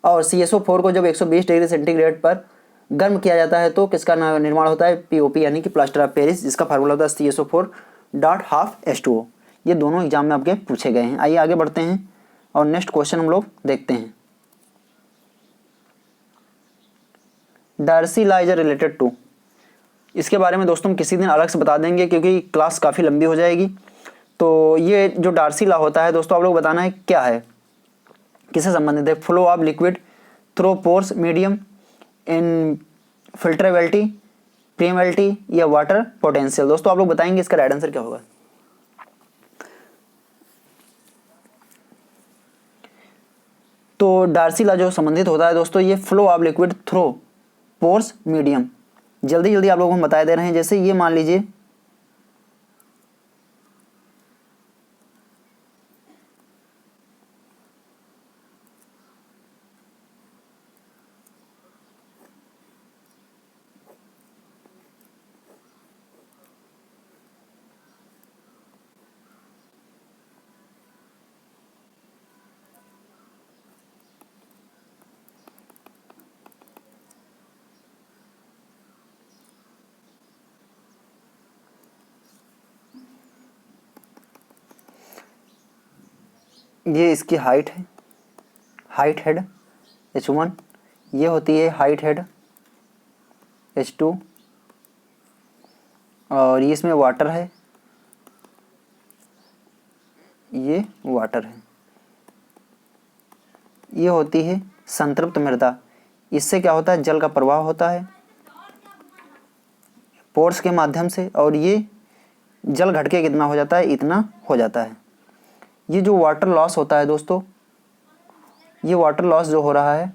Speaker 1: और CSO4 को जब 120 डिग्री सेंटीग्रेड पर गर्म किया जाता है तो किसका निर्माण होता है? POP यानी कि प्लास्टर ऑफ पेरिस, जिसका फार्मूला होता है CSO4.12H2O। ये दोनों एग्जाम में आपके पूछे गए हैं। आइए आगे बढ़ते हैं और नेक्स्ट क्वेश्चन हम लोग देखते हैं। Darcy law is related to, इसके बारे में दोस्तों हम किसी दिन अलग से बता देंगे क्योंकि क्लास काफ़ी लंबी हो जाएगी। तो ये जो डार्सी लॉ होता है दोस्तों, आप लोग बताना है क्या है, किससे संबंधित है? Flow of liquid through pores medium, in filterability, permeability या वाटर पोटेंशियल। दोस्तों आप लोग बताएंगे इसका राइट आंसर क्या होगा? तो डार्सी लॉ जो संबंधित होता है दोस्तों, ये flow of liquid through pores medium. जल्दी जल्दी आप लोगों को बता दे रहे हैं। जैसे ये मान लीजिए ये इसकी हाइट है, हाइट हेड H1, ये होती है हाइट हेड H2, और ये इसमें वाटर है, ये वाटर है। ये होती है संतृप्त मृदा, इससे क्या होता है? जल का प्रवाह होता है पोर्स के माध्यम से, और ये जल घट के कितना हो जाता है? इतना हो जाता है। ये जो वाटर लॉस होता है दोस्तों, ये वाटर लॉस जो हो रहा है,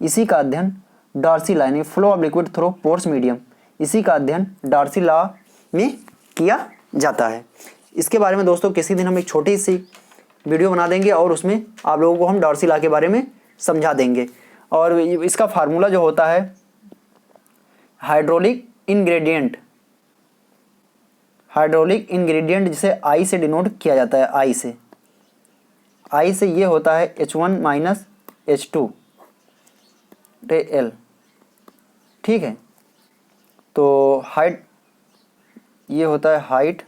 Speaker 1: इसी का अध्ययन डार्सी लॉ यानी flow of liquid through pores medium, इसी का अध्ययन डार्सी लॉ में किया जाता है। इसके बारे में दोस्तों किसी दिन हम एक छोटी सी वीडियो बना देंगे और उसमें आप लोगों को हम डार्सी लॉ के बारे में समझा देंगे। और इसका फार्मूला जो होता है हाइड्रोलिक इंग्रेडिएंट जिसे आई से डिनोट किया जाता है, आई से। आई से ये होता है H1 माइनस H2 L, ठीक है। तो हाइट ये होता है हाइट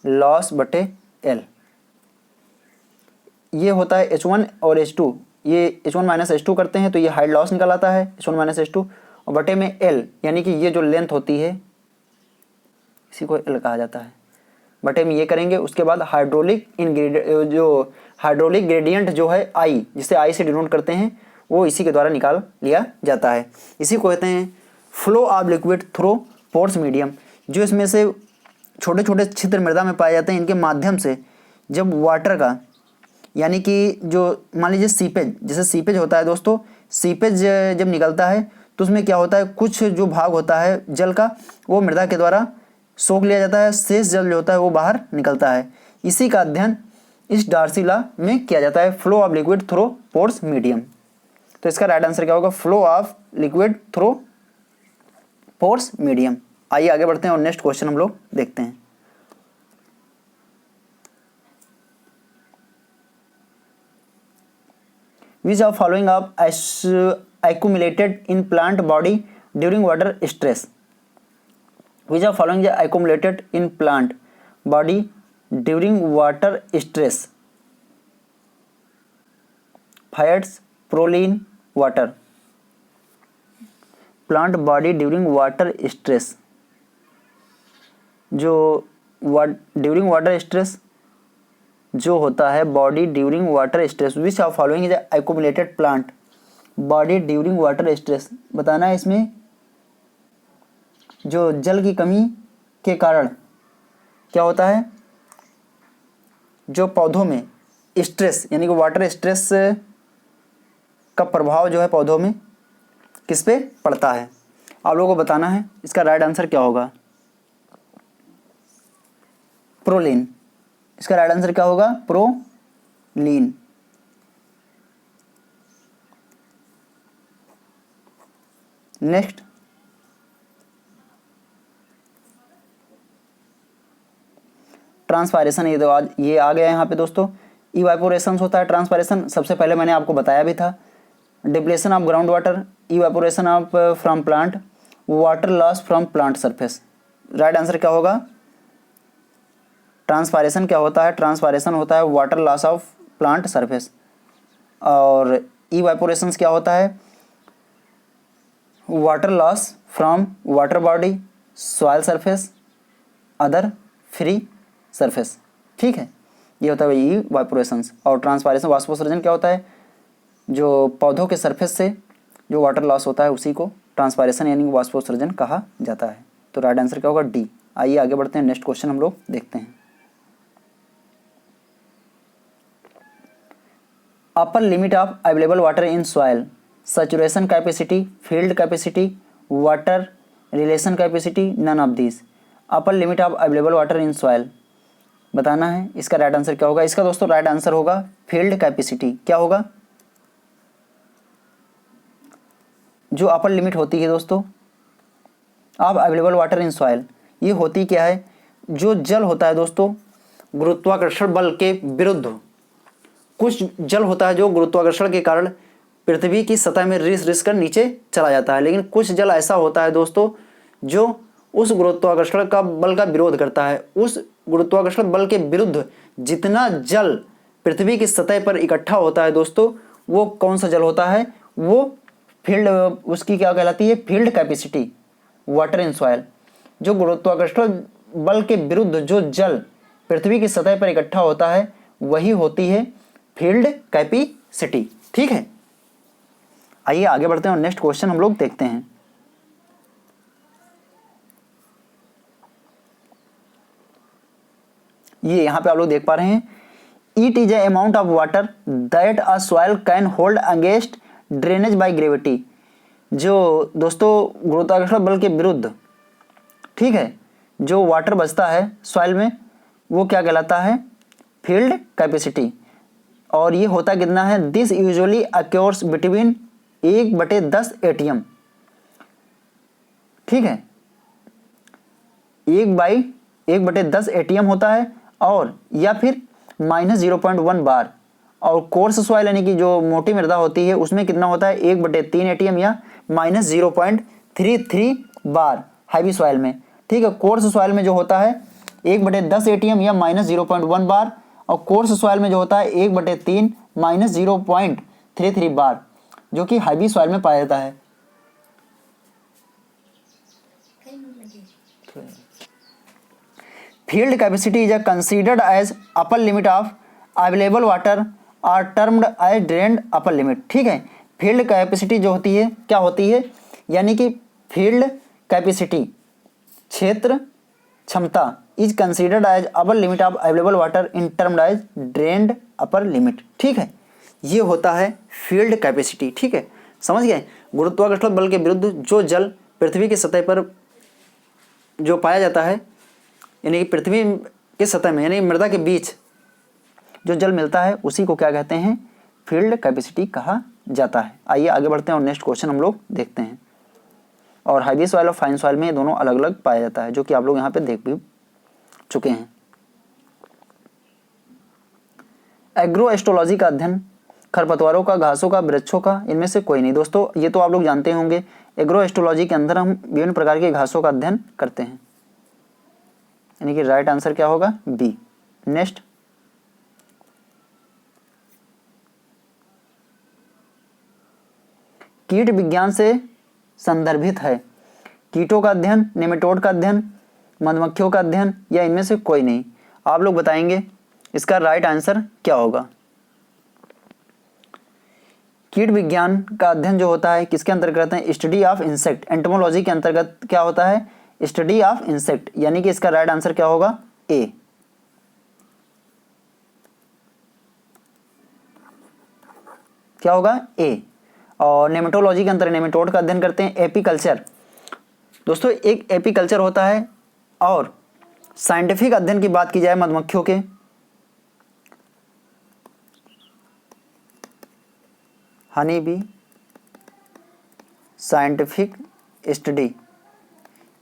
Speaker 1: लॉस बटे L, ये होता है H1 और H2, ये H1 माइनस H2 करते हैं तो ये हाइट लॉस निकल आता है H1 माइनस H2, और बटे में L यानी कि ये जो लेंथ होती है इसी को L कहा जाता है, बटे में ये करेंगे। उसके बाद हाइड्रोलिक इनग्रेडिएंट जो हाइड्रोलिक ग्रेडियंट जो है I, जिसे I से डिनोट करते हैं, वो इसी के द्वारा निकाल लिया जाता है। इसी को कहते हैं flow of liquid through pores medium. जो इसमें से छोटे छोटे छिद्र मृदा में पाए जाते हैं, इनके माध्यम से जब वाटर का यानी कि जो मान लीजिए सीपेज, जैसे सीपेज होता है दोस्तों, सीपेज जब निकलता है तो उसमें क्या होता है, कुछ जो भाग होता है जल का वो मृदा के द्वारा सोख लिया जाता है, शेष जल जो होता है वो बाहर निकलता है। इसी का अध्ययन इस डार्सी लॉ में किया जाता है, flow of liquid through pores medium. तो इसका राइट आंसर क्या होगा, flow of liquid through pores medium. आइए आगे बढ़ते हैं और नेक्स्ट क्वेश्चन हम लोग देखते हैं। Which of following of accumulated in plant body during water stress? Which of following is accumulated in plant body during water stress? Fats, proline, water. Plant body during water stress. जो during water stress जो होता है body during water stress, which of following is accumulated plant body during water stress. बताना है इसमें जो जल की कमी के कारण क्या होता है, जो पौधों में स्ट्रेस यानी कि वाटर स्ट्रेस का प्रभाव जो है पौधों में किस पे पड़ता है, आप लोगों को बताना है। इसका राइट आंसर क्या होगा, प्रोलीन। इसका राइट आंसर क्या होगा, प्रोलीन। Next, transpiration. ये तो आज ये आ गया यहाँ पे दोस्तों। इवापोरेशन होता है ट्रांसपायरेशन, सबसे पहले मैंने आपको बताया भी था। Depletion of ground water, evaporation of from plant, water loss from plant surface. Right answer क्या होगा, ट्रांसपायरेशन क्या होता है, ट्रांसपायरेशन होता है water loss of plant surface, और इवापोरेशन क्या होता है, water loss from water body, soil surface, other free surface. ठीक है, ये होता है इवापोरेशन। और ट्रांसपायरेशन वाष्पोत्सर्जन क्या होता है, जो पौधों के सरफेस से जो वाटर लॉस होता है उसी को ट्रांसपायरेशन यानी वाष्पोत्सर्जन कहा जाता है। तो राइट आंसर क्या होगा, डी। आइए आगे बढ़ते हैं, नेक्स्ट क्वेश्चन हम लोग देखते हैं। Upper limit of available water in soil, saturation capacity, field capacity, water relation capacity, none of this. Upper limit of available water in soil बताना है। इसका राइट आंसर क्या होगा, इसका दोस्तों राइट आंसर होगा फील्ड कैपेसिटी। क्या होगा, जो अपर लिमिट होती है दोस्तों of available water in soil, ये होती क्या है, जो जल होता है दोस्तों गुरुत्वाकर्षण बल के विरुद्ध, कुछ जल होता है जो गुरुत्वाकर्षण के कारण पृथ्वी की सतह में रिस कर नीचे चला जाता है, लेकिन कुछ जल ऐसा होता है दोस्तों जो उस गुरुत्वाकर्षण का बल का विरोध करता है। उस गुरुत्वाकर्षण बल के विरुद्ध जितना जल पृथ्वी की सतह पर इकट्ठा होता है दोस्तों, वो कौन सा जल होता है, वो फील्ड, उसकी क्या कहलाती है, field capacity water in soil. जो गुरुत्वाकर्षण बल के विरुद्ध जो जल पृथ्वी की सतह पर इकट्ठा होता है वही होती है फील्ड कैपेसिटी। ठीक है, आइए आगे बढ़ते हैं और नेक्स्ट क्वेश्चन हम लोग देखते हैं। ये यहां पे आप लोग देख पा रहे हैं, it is A amount of water that a soil can hold against drainage by gravity. जो दोस्तों गुरुत्वाकर्षण बल के विरुद्ध, ठीक है, जो वाटर बचता है सॉइल में वो क्या कहलाता है, फील्ड कैपेसिटी। और ये होता कितना है, दिस यूजुअली अक्योर्स बिटवीन 1/10 ATM। ठीक है, 1/10 ATM होता है, और या फिर -0.1 बार, और कोर्स सॉइल यानी कि जो मोटी मृदा होती है उसमें कितना होता है 1/3 ATM या -0.33 बार हैवी सॉइल में। ठीक है, कोर्स सॉइल में जो होता है 1/10 ATM या -0.1 बार, और कोर्स सॉइल में जो होता है 1/3 -0.33 बार, जो कि हैवी सॉइल में पाया जाता है। Field capacity is considered as upper limit of available water or termed as drained upper limit. ठीक है, फील्ड कैपेसिटी जो होती है क्या होती है, यानी कि फील्ड कैपेसिटी क्षेत्र क्षमता is considered as upper limit of available water in termed as drained upper limit. ठीक है, ये होता है फील्ड कैपेसिटी। ठीक है, समझ गए। गुरुत्वाकर्षण बल के विरुद्ध जो जल पृथ्वी की सतह पर जो पाया जाता है, यानी कि पृथ्वी के सतह में यानी मृदा के बीच जो जल मिलता है उसी को क्या कहते हैं, फील्ड कैपेसिटी कहा जाता है। आइए आगे बढ़ते हैं और नेक्स्ट क्वेश्चन हम लोग देखते हैं। और हैवी सॉइल और फाइन सॉइल में ये दोनों अलग अलग पाया जाता है, जो कि आप लोग यहाँ पे देख भी चुके हैं। एग्रो एस्ट्रोलॉजी का अध्ययन खरपतवारों का, घासों का, वृक्षों का, इनमें से कोई नहीं। दोस्तों ये तो आप लोग जानते होंगे, एग्रो एस्ट्रोलॉजी के अंदर हम विभिन्न प्रकार के घासों का अध्ययन करते हैं, यानी कि राइट आंसर क्या होगा, बी। नेक्स्ट, कीट विज्ञान से संदर्भित है। कीटों का अध्ययन, नेमेटोड का अध्ययन, मधुमक्खियों का अध्ययन, या इनमें से कोई नहीं। आप लोग बताएंगे इसका राइट आंसर क्या होगा। कीट विज्ञान का अध्ययन जो होता है किसके अंतर्गत है, स्टडी ऑफ इंसेक्ट, एंटोमोलॉजी के अंतर्गत क्या होता है, स्टडी ऑफ इंसेक्ट, यानी कि इसका राइट आंसर क्या होगा, ए। क्या होगा, ए। और नेमेटोलॉजी के अंतर नेमेटोड का अध्ययन करते हैं। एपीकल्चर, दोस्तों एक एपीकल्चर होता है। और साइंटिफिक अध्ययन की बात की जाए मधुमक्खियों के, हनी बी साइंटिफिक स्टडी,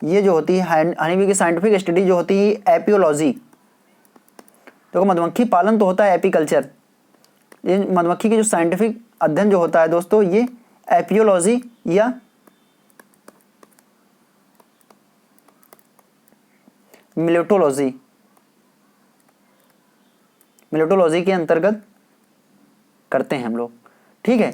Speaker 1: ये जो होती है हनी बी की साइंटिफिक स्टडी जो होती है एपियोलॉजी। देखो मधुमक्खी पालन तो होता है एपीकल्चर, ये मधुमक्खी की जो साइंटिफिक अध्ययन जो होता है दोस्तों ये एपियोलॉजी या मिलेटोलॉजी के अंतर्गत करते हैं हम लोग। ठीक है,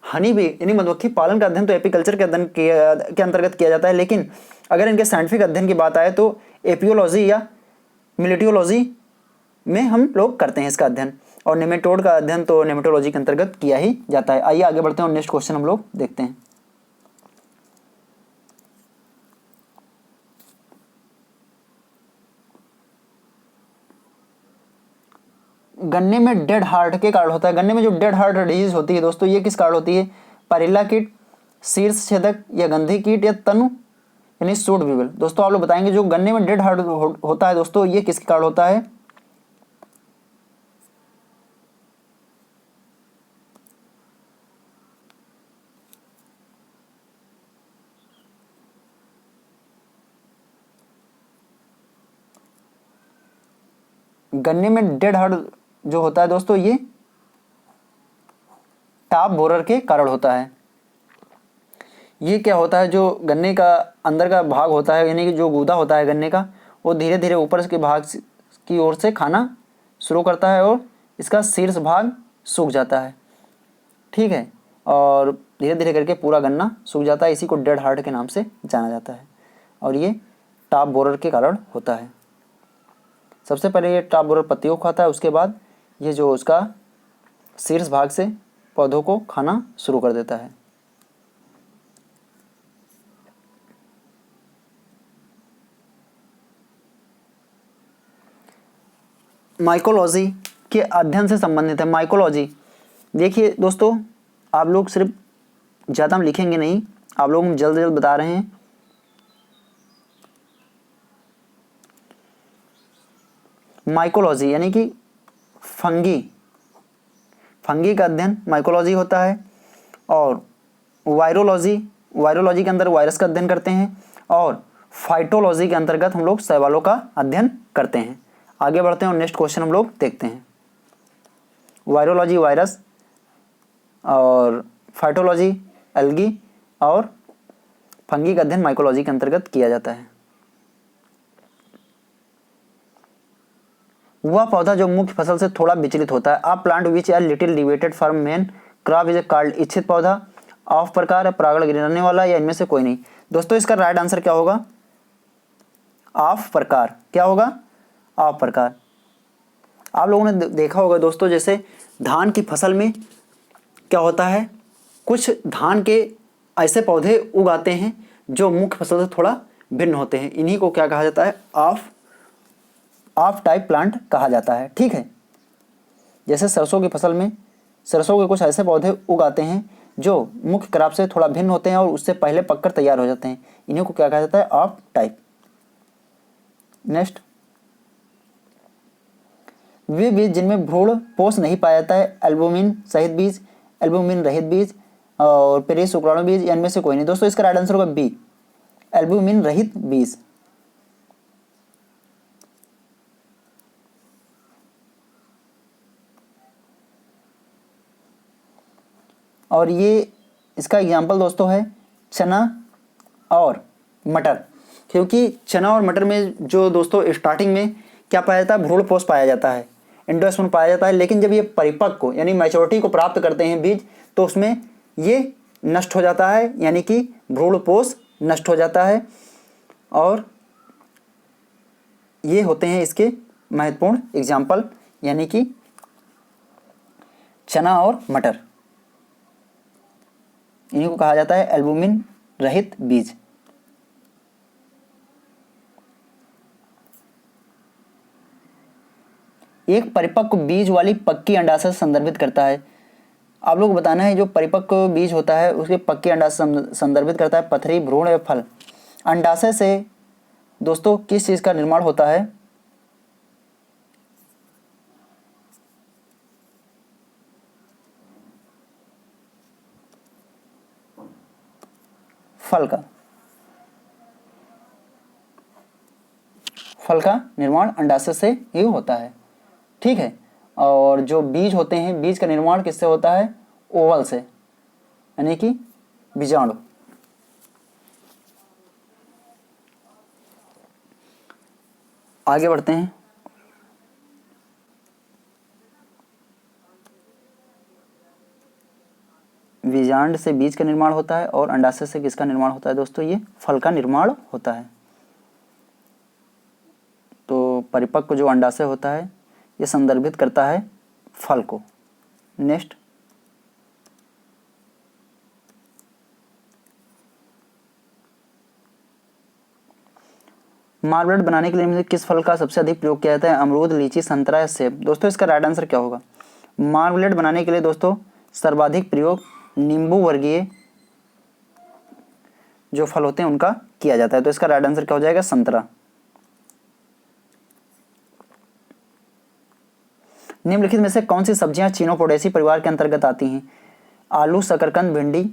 Speaker 1: हनी बी यानी मधुमक्खी पालन का अध्ययन तो एपीकल्चर के अध्ययन के अंतर्गत किया जाता है, लेकिन अगर इनके साइंटिफिक अध्ययन की बात आए तो एपियोलॉजी या मिलेटियोलॉजी में हम लोग करते हैं इसका अध्ययन। और नेमेटोड का अध्ययन तो नेमेटोलॉजी के अंतर्गत किया ही जाता है। आइए आगे बढ़ते हैं और नेक्स्ट क्वेश्चन हम लोग देखते हैं। गन्ने में डेड हार्ट के कारण होता है। गन्ने में जो डेड हार्ट डिजीज होती है दोस्तों ये किस कारण होती है, पैरेला कीट, शीर्ष छेदक, या गंधी कीट, या तनु यानी सूट बीवल। दोस्तों आप लोग बताएंगे जो गन्ने में डेड हार्ट होता है दोस्तों ये किसके कारण होता है, गन्ने में डेड हार्ट जो होता है दोस्तों ये टॉप बोरर के कारण होता है। ये क्या होता है, जो गन्ने का अंदर का भाग होता है यानी कि जो गूदा होता है गन्ने का, वो धीरे धीरे ऊपर के भाग की ओर से खाना शुरू करता है और इसका शीर्ष भाग सूख जाता है। ठीक है, और धीरे धीरे करके पूरा गन्ना सूख जाता है, इसी को डेड हार्ट के नाम से जाना जाता है। और ये टॉप बोरर के कारण होता है। सबसे पहले ये टॉप बोरर पत्तियों को खाता है, उसके बाद ये जो उसका शीर्ष भाग से पौधों को खाना शुरू कर देता है। माइकोलॉजी के अध्ययन से संबंधित है। माइकोलॉजी देखिए दोस्तों, आप लोग सिर्फ ज़्यादा हम लिखेंगे नहीं, आप लोग हम जल्द जल्द बता रहे हैं। माइकोलॉजी यानी कि फंगी का अध्ययन माइकोलॉजी होता है। और वायरोलॉजी के अंदर वायरस का अध्ययन करते हैं। और फाइटोलॉजी के अंतर्गत हम लोग शैवालों का अध्ययन करते हैं। आगे बढ़ते हैं और नेक्स्ट क्वेश्चन हम लोग देखते हैं। वायरोलॉजी वायरस, और फाइटोलॉजी एल्गी, और फंगी का अध्ययन माइकोलॉजी के अंतर्गत किया जाता है। वह पौधा जो मुख्य फसल से थोड़ा विचलित होता है। आप plant which are little deviated from main crop is called, इच्छित पौधा, ऑफ प्रकार, परागण गिराने वाला, या इनमें से कोई नहीं। दोस्तों इसका राइट आंसर क्या होगा? ऑफ प्रकार। क्या होगा? ऑफ प्रकार। आप लोगों ने देखा होगा दोस्तों, जैसे धान की फसल में क्या होता है, कुछ धान के ऐसे पौधे उगाते हैं जो मुख्य फसल से थोड़ा भिन्न होते हैं, इन्हीं को क्या कहा जाता है? ऑफ टाइप प्लांट कहा जाता है। ठीक है, जैसे सरसों की फसल में सरसों के कुछ ऐसे पौधे उगाते हैं जो मुख्य क्रॉप से थोड़ा भिन्न होते हैं और उससे पहले पककर तैयार हो जाते हैं, इन्हीं को क्या कहा जाता है? Of type. नेक्स्ट, वे बीज जिनमें भ्रूण पोष नहीं पाया जाता है, एल्बुमिन सहित बीज, एल्बुमिन रहित बीज, और पेरी शुक्राणु बीज, या इनमें से कोई नहीं। दोस्तों इसका राइट आंसर होगा बी, एल्बुमिन रहित बीज। और ये इसका एग्जाम्पल दोस्तों है चना और मटर, क्योंकि चना और मटर में जो दोस्तों स्टार्टिंग में क्या पाया जाता है? भ्रूण पोष पाया जाता है, एंडोस्पर्म पाया जाता है, लेकिन जब ये परिपक्व यानी मैच्योरिटी को प्राप्त करते हैं बीज, तो उसमें ये नष्ट हो जाता है, यानी कि भ्रूण पोष नष्ट हो जाता है। और ये होते हैं इसके महत्वपूर्ण एग्जाम्पल, यानी कि चना और मटर, इन्हीं को कहा जाता है एल्बुमिन रहित बीज। एक परिपक्व बीज वाली पक्की अंडाशय संदर्भित करता है। आप लोग बताना है जो परिपक्व बीज होता है उसके पक्की अंडाशय संदर्भित करता है, पथरी, भ्रूण या फल। अंडाशय से दोस्तों किस चीज का निर्माण होता है? फल का। फल का निर्माण अंडाशय से ही होता है। ठीक है, और जो बीज होते हैं, बीज का निर्माण किससे होता है? ओवल से, यानी कि बीजाणु। आगे बढ़ते हैं। बीजांड से बीज का निर्माण होता है और अंडाशय से किसका निर्माण होता है दोस्तों? ये फल का निर्माण होता है। तो परिपक्व जो अंडाशय होता है ये संदर्भित करता है फल को। नेक्स्ट, मार्मलेड बनाने के लिए मुझे किस फल का सबसे अधिक प्रयोग किया जाता है? अमरूद, लीची, संतरा या सेब। दोस्तों इसका राइट आंसर क्या होगा? मार्मलेड बनाने के लिए दोस्तों सर्वाधिक प्रयोग नींबू वर्गीय जो फल होते हैं उनका किया जाता है। तो इसका राइट आंसर क्या हो जाएगा? संतरा। निम्नलिखित में से कौन सी सब्जियां चिनोपोडेसी परिवार के अंतर्गत आती हैं? आलू, शकरकंद, भिंडी,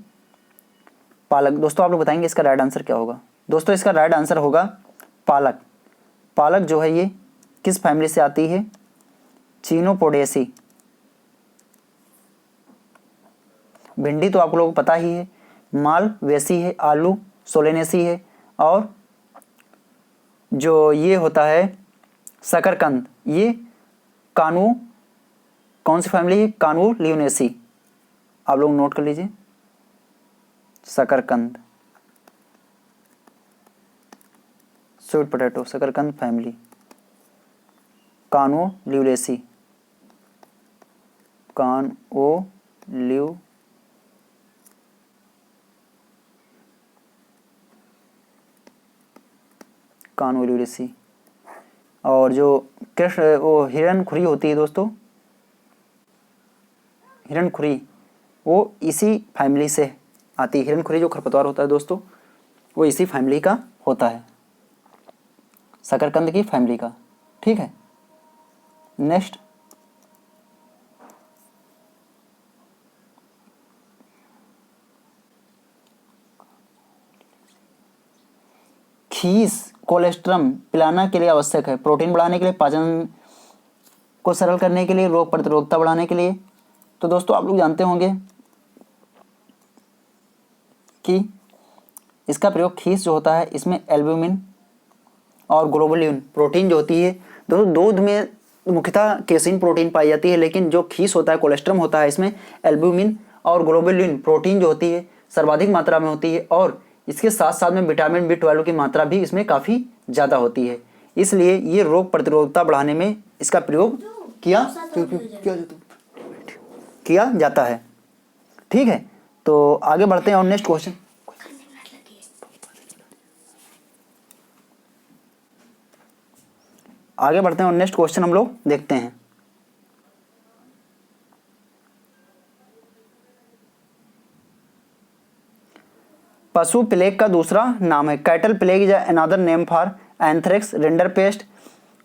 Speaker 1: पालक। दोस्तों आप लोग बताएंगे इसका राइट आंसर क्या होगा? दोस्तों इसका राइट आंसर होगा पालक। पालक जो है ये किस फैमिली से आती है? चिनोपोडेसी। भिंडी तो आप लोगों को पता ही है, मालवेसी है, आलू सोलेनेसी है, और जो ये होता है शकरकंद, ये कानू, कौन सी फैमिली है? कानू लियोनेसी। आप लोग नोट कर लीजिए, शकरकंद, स्वीट पोटैटो, शकरकंद फैमिली, कानो ल्यूलेसी, कानो ल्यू कानोल्यूरेसी। और जो कृष्ण वो हिरणखुरी होती है दोस्तों, हिरणखुरी वो इसी फैमिली से आती है। हिरणखुरी जो खरपतवार होता है दोस्तों वो इसी फैमिली का होता है, शकरकंद की फैमिली का। ठीक है, नेक्स्ट, खीस कोलेस्ट्रम पिलाना के लिए आवश्यक है? प्रोटीन बढ़ाने के लिए, पाचन को सरल करने के लिए, रोग प्रतिरोधकता बढ़ाने के लिए। तो दोस्तों आप लोग जानते होंगे कि इसका प्रयोग खीस जो होता है इसमें एल्ब्यूमिन और ग्लोबुलिन प्रोटीन जो होती है, दोस्तों दूध में मुख्यतः केसिन प्रोटीन पाई जाती है, लेकिन जो खीस होता है, कोलेस्ट्रम होता है, इसमें एल्ब्यूमिन और ग्लोबुलिन प्रोटीन जो होती है सर्वाधिक मात्रा में होती है, और इसके साथ साथ में विटामिन बी 12 की मात्रा भी इसमें काफ़ी ज़्यादा होती है। इसलिए ये रोग प्रतिरोधकता बढ़ाने में इसका प्रयोग किया जाता है। ठीक है, तो आगे बढ़ते हैं और नेक्स्ट क्वेश्चन। आगे बढ़ते हैं और नेक्स्ट क्वेश्चन हम लोग देखते हैं। पशु प्लेग का दूसरा नाम है। Cattle plague is another name for anthrax, rinderpest,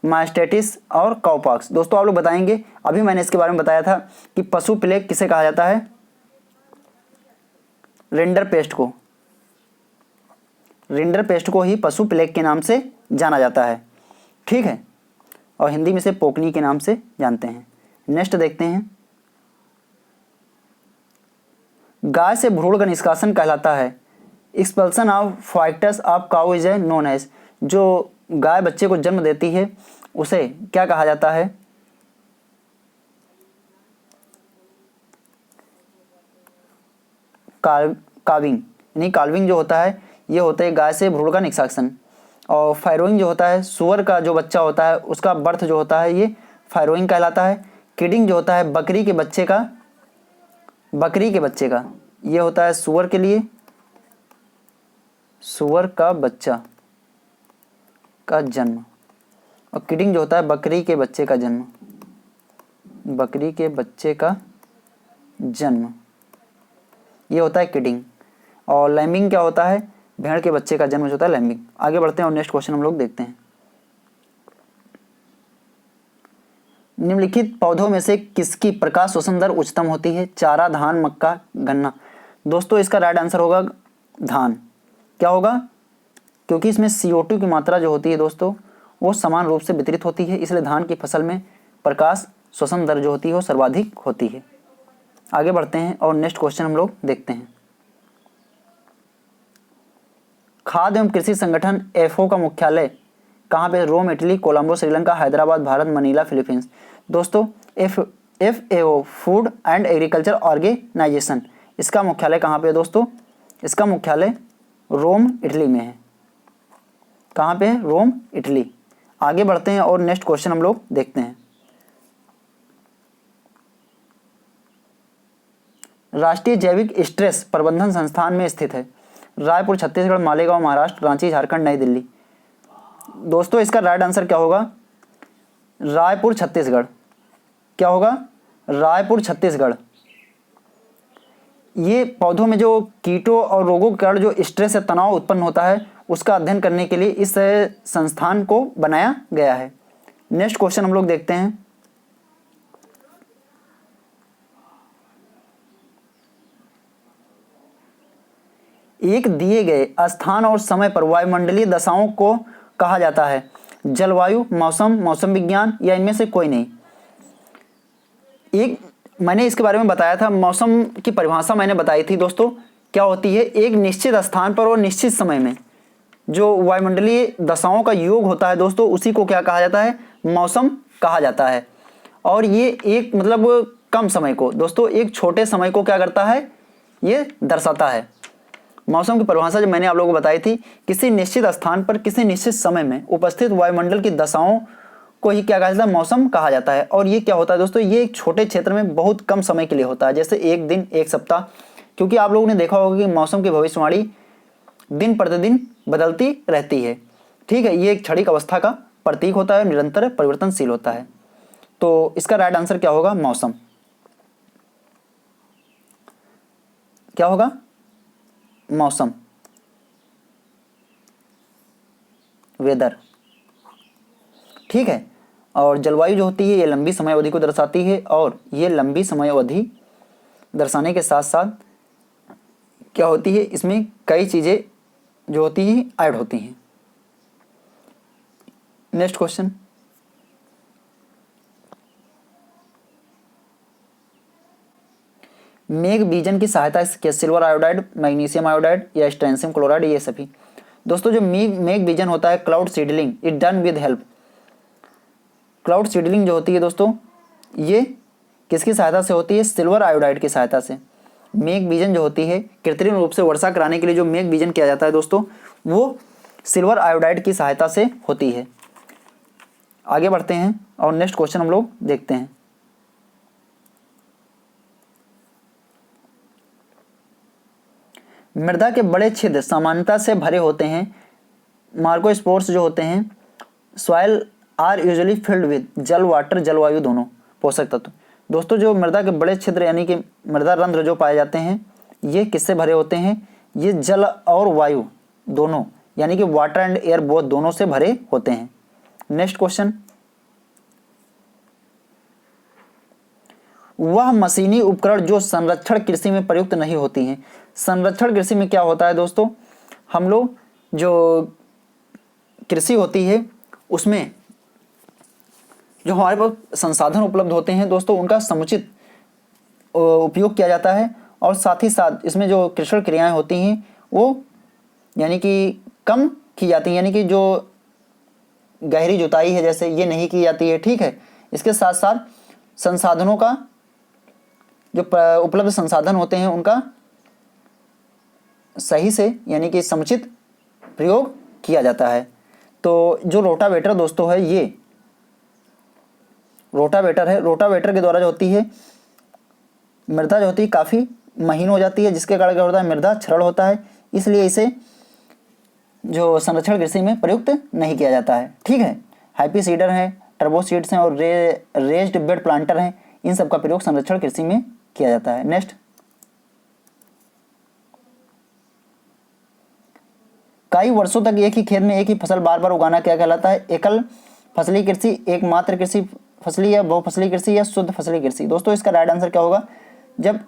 Speaker 1: mastitis और काउपॉक्स। दोस्तों आप लोग बताएंगे, अभी मैंने इसके बारे में बताया था कि पशु प्लेग किसे कहा जाता है, रिंडरपेस्ट को। रिंडरपेस्ट को ही पशु प्लेग के नाम से जाना जाता है। ठीक है, और हिंदी में से पोकनी के नाम से जानते हैं। नेक्स्ट देखते हैं। गाय से भ्रूण का निष्कासन कहलाता है। Expulsion of fetus of cow is known as. जो गाय बच्चे को जन्म देती है उसे क्या कहा जाता है, काविंग। यानी काल्विंग जो होता है ये होता है गाय से भ्रूण का निष्कासन। और फायरोइंग जो होता है, सुअर का जो बच्चा होता है उसका बर्थ जो होता है ये फायरोइंग कहलाता है। किडिंग जो होता है बकरी के बच्चे का ये होता है सुअर के लिए, सुअर का बच्चा का जन्म। और किडिंग जो होता है बकरी के बच्चे का जन्म, बकरी के बच्चे का जन्म, ये होता है किडिंग। और लैम्बिंग क्या होता है, भेड़ के बच्चे का जन्म जो होता है लैम्बिंग। आगे बढ़ते हैं और नेक्स्ट क्वेश्चन हम लोग देखते हैं। निम्नलिखित पौधों में से किसकी प्रकाश श्वसन दर उच्चतम होती है, चारा, धान, मक्का, गन्ना। दोस्तों इसका राइट आंसर होगा धान। क्या होगा, क्योंकि इसमें CO2 की मात्रा जो होती है दोस्तों वो समान रूप से वितरित होती है, इसलिए धान की फसल में प्रकाश श्वसन दर जो होती है वो सर्वाधिक होती है। आगे बढ़ते हैं और नेक्स्ट क्वेश्चन हम लोग देखते हैं। खाद्य एवं कृषि संगठन FAO का मुख्यालय कहाँ पे, Rome Italy, Colombo Sri Lanka, Hyderabad Bharat, Manila Philippines. दोस्तों FAO food and agriculture organisation, इसका मुख्यालय कहाँ पे है दोस्तों, इसका मुख्यालय रोम इटली में है। कहाँ पे है, रोम इटली। आगे बढ़ते हैं और नेक्स्ट क्वेश्चन हम लोग देखते हैं। राष्ट्रीय जैविक स्ट्रेस प्रबंधन संस्थान में स्थित है, रायपुर छत्तीसगढ़, मालेगांव महाराष्ट्र, रांची झारखंड, नई दिल्ली। दोस्तों इसका राइट आंसर क्या होगा, रायपुर छत्तीसगढ़। क्या होगा, रायपुर छत्तीसगढ़। ये पौधों में जो कीटों और रोगों के कारण जो स्ट्रेस या तनाव उत्पन्न होता है उसका अध्ययन करने के लिए इस संस्थान को बनाया गया है। नेक्स्ट क्वेश्चन हम लोग देखते हैं। एक दिए गए स्थान और समय पर वायुमंडलीय दशाओं को कहा जाता है, जलवायु, मौसम, मौसम विज्ञान या इनमें से कोई नहीं। एक मैंने इसके बारे में बताया था, मौसम की परिभाषा मैंने बताई थी दोस्तों, क्या होती है, एक निश्चित स्थान पर और निश्चित समय में जो वायुमंडलीय दशाओं का योग होता है दोस्तों उसी को क्या कहा जाता है, मौसम कहा जाता है। और ये एक मतलब कम समय को दोस्तों, एक छोटे समय को क्या करता है, ये दर्शाता है। मौसम की परिभाषा जो मैंने आप लोगों को बताई थी, किसी निश्चित स्थान पर किसी निश्चित समय में उपस्थित वायुमंडल की दशाओं को ही क्या कहा जाता है, मौसम कहा जाता है। और ये क्या होता है दोस्तों, ये एक छोटे क्षेत्र में बहुत कम समय के लिए होता है, जैसे एक दिन, एक सप्ताह। क्योंकि आप लोगों ने देखा होगा कि मौसम की भविष्यवाणी दिन प्रतिदिन बदलती रहती है। ठीक है, ये एक क्षणिक अवस्था का प्रतीक होता है, निरंतर परिवर्तनशील होता है। तो इसका राइट आंसर क्या होगा, मौसम। क्या होगा, मौसम, वेदर। ठीक है, और जलवायु जो होती है ये लंबी समय अवधि को दर्शाती है, और ये लंबी समय अवधि दर्शाने के साथ साथ क्या होती है, इसमें कई चीज़ें जो होती हैं ऐड होती हैं। Next question. मेघ बीजन की सहायता से सिल्वर आयोडाइड, मैग्नीशियम आयोडाइड या स्ट्रेंशियम क्लोराइड, ये सभी। दोस्तों जो मेघ बीजन होता है, cloud seedling it done with help, cloud seedling जो होती है दोस्तों ये किसकी सहायता से होती है? सिल्वर आयोडाइड की सहायता से। मेघ बीजन जो होती है, कृत्रिम रूप से वर्षा कराने के लिए जो मेघ बीजन किया जाता है दोस्तों, वो सिल्वर आयोडाइड की सहायता से होती है। आगे बढ़ते हैं और नेक्स्ट क्वेश्चन हम लोग देखते हैं। मृदा के बड़े छिद्र सामान्यता से भरे होते हैं। मार्कोस्पोर्स जो होते हैं, soil are usually filled with जल, वाटर, जलवायु दोनों पोषक तत्व। दोस्तों जो मृदा के बड़े छिद्र यानी कि मृदा रंध्र जो पाए जाते हैं, ये किससे भरे होते हैं? ये जल और वायु दोनों यानी कि वाटर एंड एयर बोथ दोनों से भरे होते हैं। नेक्स्ट क्वेश्चन, वह मशीनी उपकरण जो संरक्षण कृषि में प्रयुक्त नहीं होती हैं। संरक्षण कृषि में क्या होता है दोस्तों? हम लोग जो कृषि होती है उसमें जो हमारे पास संसाधन उपलब्ध होते हैं दोस्तों, उनका समुचित उपयोग किया जाता है और साथ ही साथ इसमें जो कृषि क्रियाएं होती हैं वो यानी कि कम की जाती हैं, यानी कि जो गहरी जुताई है जैसे ये नहीं की जाती है, ठीक है। इसके साथ साथ संसाधनों का जो उपलब्ध संसाधन होते हैं उनका सही से यानी कि समुचित प्रयोग किया जाता है। तो जो रोटावेटर दोस्तों है, ये रोटावेटर है, रोटावेटर के द्वारा जो होती है मृदा जो होती है काफ़ी महीन हो जाती है, जिसके कारण क्या होता है? मृदा क्षरण होता है, इसलिए इसे जो संरक्षण कृषि में प्रयुक्त नहीं किया जाता है, ठीक है। हाइपी सीडर हैं, टर्बो सीड्स हैं और रेज्ड बेड प्लांटर हैं, इन सब का प्रयोग संरक्षण कृषि में किया जाता है। नेक्स्ट, कई वर्षों तक एक ही खेत में एक ही फसल बार बार उगाना क्या कहलाता है? एकल फसली कृषि, एकमात्र कृषि फसली या बहुफसली कृषि या शुद्ध फसली कृषि। दोस्तों इसका राइट आंसर क्या होगा? जब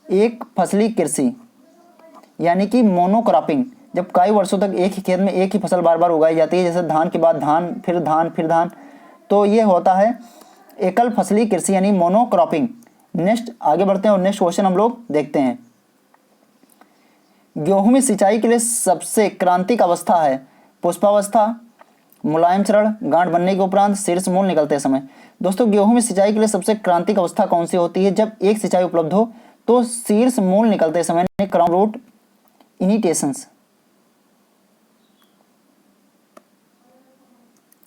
Speaker 1: एक फसली कृषि यानी कि मोनोक्रॉपिंग, जब कई वर्षों तक एक ही खेत में एक ही फसल बार बार उगाई जाती है, जैसे धान के बाद धान, फिर धान, फिर धान, तो ये होता है एकल फसली कृषि यानी मोनोक्रॉपिंग। नेक्स्ट आगे बढ़ते हैं और नेक्स्ट क्वेश्चन हम लोग देखते हैं। गेहूं में सिंचाई के लिए सबसे क्रांतिक अवस्था है पुष्पावस्था, मुलायम चरण, गांठ बनने के उपरांत, शीर्ष मूल निकलते समय। दोस्तों गेहूं में सिंचाई के लिए सबसे क्रांतिक अवस्था कौन सी होती है? जब एक सिंचाई उपलब्ध हो तो शीर्ष मूल निकलते समय, क्राउन रूट इनिटेशंस,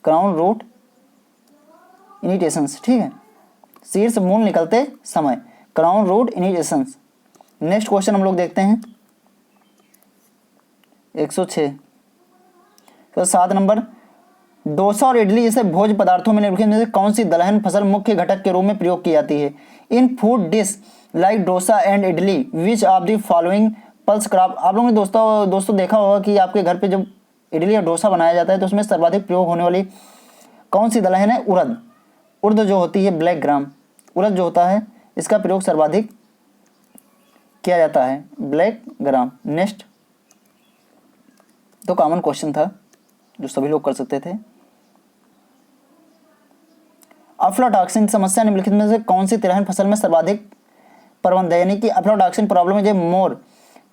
Speaker 1: क्राउन रूट इनिटेशंस, ठीक है, शीर्ष मूल निकलते समय, क्राउन रूट इनिटेशंस। नेक्स्ट क्वेश्चन हम लोग देखते हैं 106। तो 7 नंबर, डोसा और इडली जैसे भोज्य पदार्थों में निम्नलिखित में से कौन सी दलहन फसल मुख्य घटक के रूप में प्रयोग की जाती है? इन food dish like dosa and idli which of the following pulse crop. आप लोगों ने दोस्तों देखा होगा कि आपके घर पे जब इडली या डोसा बनाया जाता है तो उसमें सर्वाधिक प्रयोग होने वाली कौन सी दलहन है? उड़द। उड़द जो होती है ब्लैक ग्राम, उड़द जो होता है इसका प्रयोग सर्वाधिक किया जाता है, ब्लैक ग्राम। नेक्स्ट, तो कॉमन क्वेश्चन था जो सभी लोग कर सकते थे। अफ्लाटॉक्सिन समस्या निम्नलिखित में से कौन सी तिलहन फसल में सर्वाधिक प्रबंध है? यानी कि aflatoxin problem is more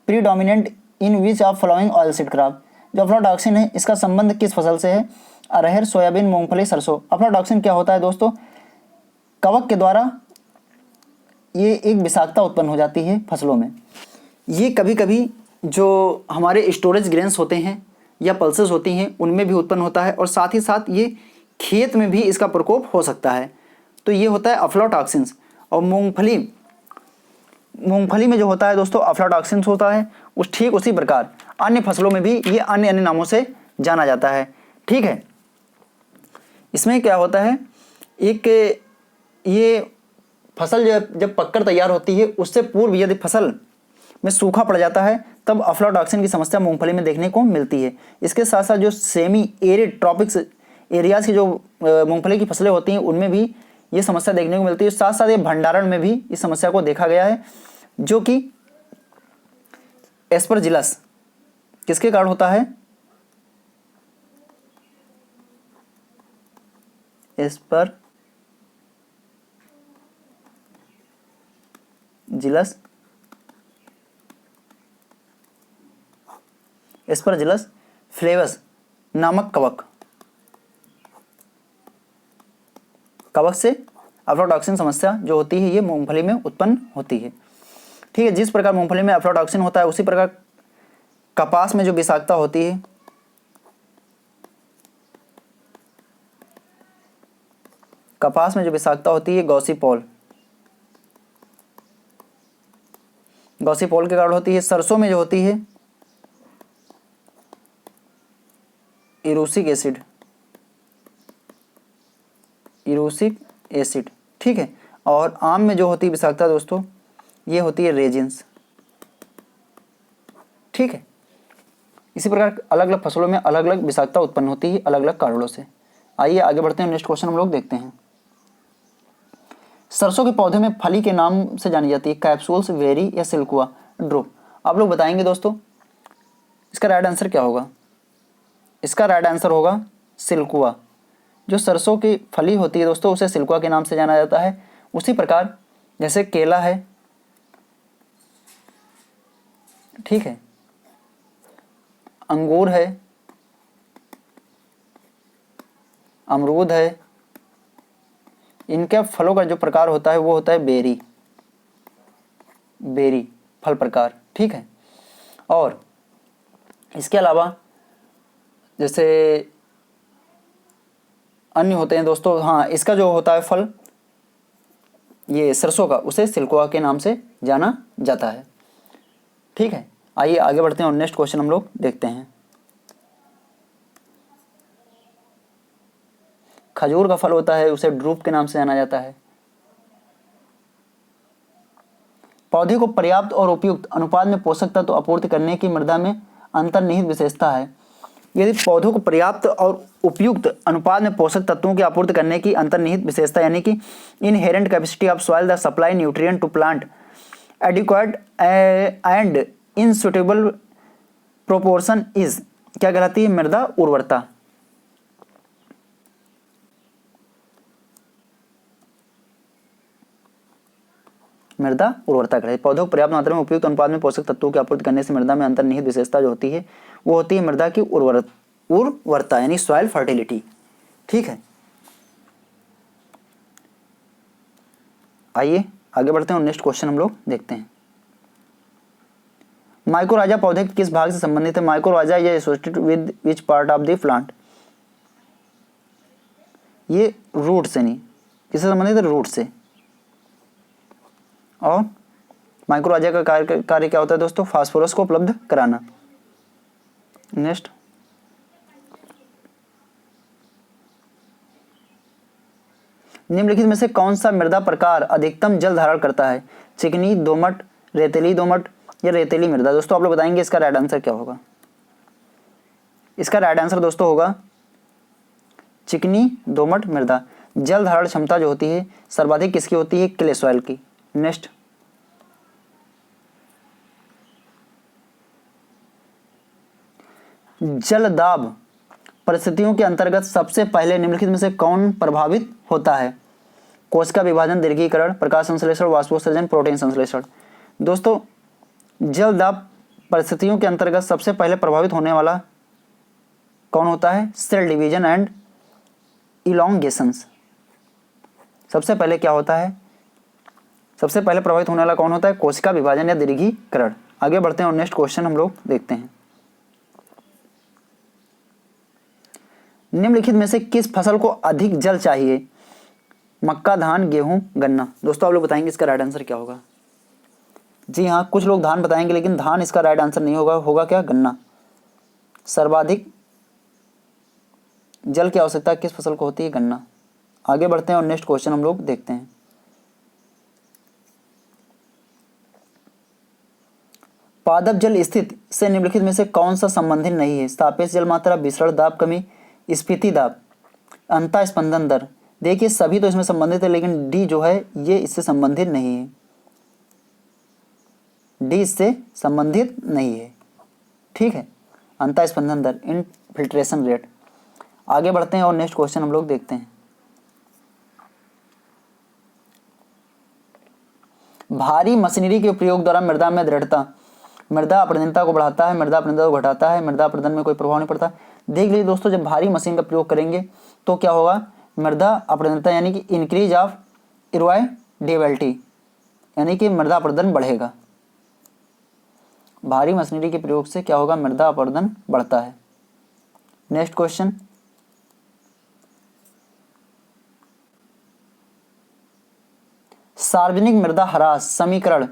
Speaker 1: predominant in which of following oil seed crop. जो अफ्लाटॉक्सिन है इसका संबंध किस फसल से है? अरहर, सोयाबीन, मूंगफली, सरसों। अफ्लाटॉक्सिन क्या होता है दोस्तों? कवक के द्वारा ये एक विषाक्तता उत्पन्न हो जाती है फसलों में। ये कभी कभी जो हमारे स्टोरेज ग्रेन्स होते हैं या पल्सेस होती हैं उनमें भी उत्पन्न होता है और साथ ही साथ ये खेत में भी इसका प्रकोप हो सकता है। तो ये होता है अफ्लाटॉक्सिन्स। और मूंगफली में जो होता है दोस्तों अफ्लाटॉक्सिन्स होता है, ठीक उसी प्रकार अन्य फसलों में भी ये अन्य अन्य नामों से जाना जाता है, ठीक है। इसमें क्या होता है, एक ये फसल जब पककर तैयार होती है उससे पूर्व यदि फसल में सूखा पड़ जाता है तब अफ्लाटॉक्सिन की समस्या मूंगफली में देखने को मिलती है। इसके साथ साथ जो सेमी एरिड ट्रॉपिक्स एरियाज की जो मूंगफली की फसलें होती हैं उनमें भी ये समस्या देखने को मिलती है। साथ साथ ये भंडारण में भी इस समस्या को देखा गया है, जो कि एस्परजिलस किसके कारण होता है? जिलस, एस्परजिलस फ्लेवस नामक कवक, कवक से अफ्लाटॉक्सिन समस्या जो होती है ये मूंगफली में उत्पन्न होती है। ठीक है, जिस प्रकार मूंगफली में अफ्लाटॉक्सिन होता है उसी प्रकार कपास में जो विषाक्तता होती है, कपास में जो विषाक्तता होती है गॉसिपोल, गॉसिपोल के कारण होती है। सरसों में जो होती है इरूसिक एसिड, इरूसिक एसिड। ठीक है, और आम में जो होती है विषाक्तता दोस्तों ये होती है रेजिन्स। ठीक है, इसी प्रकार अलग अलग फसलों में अलग अलग विषाक्तता उत्पन्न होती है अलग अलग कारणों से। आइए आगे बढ़ते हैं, नेक्स्ट क्वेश्चन हम लोग देखते हैं। सरसों के पौधे में फली के नाम से जानी जाती है, कैप्सूल्स, वेरी या सिल्कुआ, ड्रूप। आप लोग बताएंगे दोस्तों इसका राइट आंसर क्या होगा। इसका राइट आंसर होगा सिल्कुआ। जो सरसों की फली होती है दोस्तों उसे सिल्कुआ के नाम से जाना जाता है। उसी प्रकार जैसे केला है, ठीक है, अंगूर है, अमरूद है, इनके फलों का जो प्रकार होता है वो होता है बेरी, बेरी फल प्रकार। ठीक है, और इसके अलावा जैसे अन्य होते हैं दोस्तों, हाँ इसका जो होता है फल ये सरसों का, उसे सिल्कुआ के नाम से जाना जाता है। ठीक है, आइए आगे बढ़ते हैं और नेक्स्ट क्वेश्चन हम लोग देखते हैं। खजूर का फल होता है उसे ड्रूप के नाम से जाना जाता है। पौधे को पर्याप्त और उपयुक्त अनुपात में पोषक तत्व आपूर्ति करने की मृदा में अंतर्निहित विशेषता है। यदि पौधों को पर्याप्त और उपयुक्त अनुपात में पोषक तत्वों की आपूर्ति करने की अंतर्निहित विशेषता यानी कि inherent capacity of soil the supply nutrient to plant adequate and in suitable proportion is, क्या कहलाती है, मृदा उर्वरता। मृदा उर्वरता कहलाती है। पौधों को पर्याप्त मात्रा में उपयुक्त अनुपात में पोषक तत्वों की आपूर्ति करने से मृदा में अंतर्निहित विशेषता जो होती है वो होती है मृदा की उर्वरता यानी सॉइल फर्टिलिटी। ठीक है, आइए आगे बढ़ते हैं और नेक्स्ट क्वेश्चन हम लोग देखते हैं। माइकोराजा पौधे के किस भाग से संबंधित है। माइकोराजा या associated with which part of the plant. ये रूट से नहीं, किससे संबंधित है, रूट से। और माइक्रोराजा का कार्य क्या होता है दोस्तों, फास्फोरस को उपलब्ध कराना। नेक्स्ट, निम्नलिखित में से कौन सा मृदा प्रकार अधिकतम जल धारण करता है। चिकनी, दोमट, रेतीली दोमट या रेतीली मृदा। दोस्तों आप लोग बताएंगे इसका राइट आंसर क्या होगा। इसका राइट आंसर दोस्तों होगा चिकनी दोमट मृदा। जल धारण क्षमता जो होती है सर्वाधिक किसकी होती है, क्ले सॉइल की। नेक्स्ट, जल दाब परिस्थितियों के अंतर्गत सबसे पहले निम्नलिखित में से कौन प्रभावित होता है। कोशिका विभाजन, दीर्घीकरण, प्रकाश संश्लेषण, वाष्पोत्सर्जन, प्रोटीन संश्लेषण। दोस्तों जल दाब परिस्थितियों के अंतर्गत सबसे पहले प्रभावित होने वाला कौन होता है, सेल डिवीजन एंड इलोंगेशंस। सबसे पहले क्या होता है, सबसे पहले प्रभावित होने वाला कौन होता है, कोशिका विभाजन या दीर्घीकरण। आगे बढ़ते हैं और नेक्स्ट क्वेश्चन हम लोग देखते हैं। निम्नलिखित में से किस फसल को अधिक जल चाहिए। मक्का, धान, गेहूं, गन्ना। दोस्तों आप लोग बताएंगे इसका राइट आंसर क्या होगा। जी हाँ, कुछ लोग धान बताएंगे लेकिन धान इसका राइट आंसर नहीं होगा, होगा क्या, गन्ना। सर्वाधिक जल की आवश्यकता किस फसल को होती है, गन्ना। आगे बढ़ते हैं और नेक्स्ट क्वेश्चन हम लोग देखते हैं। पादप जल स्थिति से निम्नलिखित में से कौन सा संबंधित नहीं है। सापेक्ष जल मात्रा, विसरण दाब, कमी, स्फीति दाब, अंतः स्पंदन दर। देखिए सभी तो इसमें संबंधित है लेकिन डी जो है ये इससे संबंधित नहीं है, डी इससे संबंधित नहीं है। ठीक है, अंतः स्पंदन दर, इनफिल्ट्रेशन रेट। आगे बढ़ते हैं और नेक्स्ट क्वेश्चन हम लोग देखते हैं। भारी मशीनरी के प्रयोग द्वारा मृदा में दृढ़ता, मृदा अपरदनता को बढ़ाता है, मृदा अपरदनता को घटाता है, मृदा अपरदन में कोई प्रभाव नहीं पड़ता। देख लीजिए दोस्तों, जब भारी मशीन का प्रयोग करेंगे तो क्या होगा, मृदा अपरदनता यानी कि इंक्रीज ऑफ इरोडेबिलिटी, यानी कि मृदा अपरदन बढ़ेगा। भारी मशीनरी के प्रयोग से क्या होगा, मृदा अपरदन बढ़ता है। नेक्स्ट क्वेश्चन, सार्वजनिक मृदा ह्रास समीकरण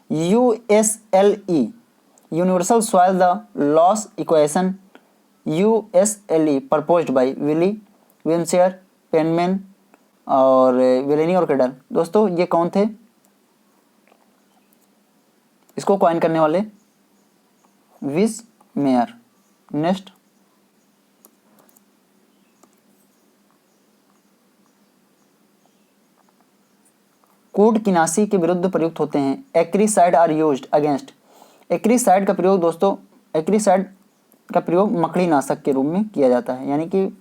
Speaker 1: USLE, universal soil the loss equation USLE proposed by विली, विंसेयर, पेनमैन और विलेनी और केडर। दोस्तों ये कौन थे इसको कॉइन करने वाले? विस मेयर। नेक्स्ट, कीटनाशी के विरुद्ध प्रयुक्त होते हैं। एक्रीसाइड आर यूज्ड अगेंस्ट, एक्रीसाइड का प्रयोग दोस्तों, एक्रीसाइड का प्रयोग मकड़ी नाशक के रूप में किया जाता है, यानी कि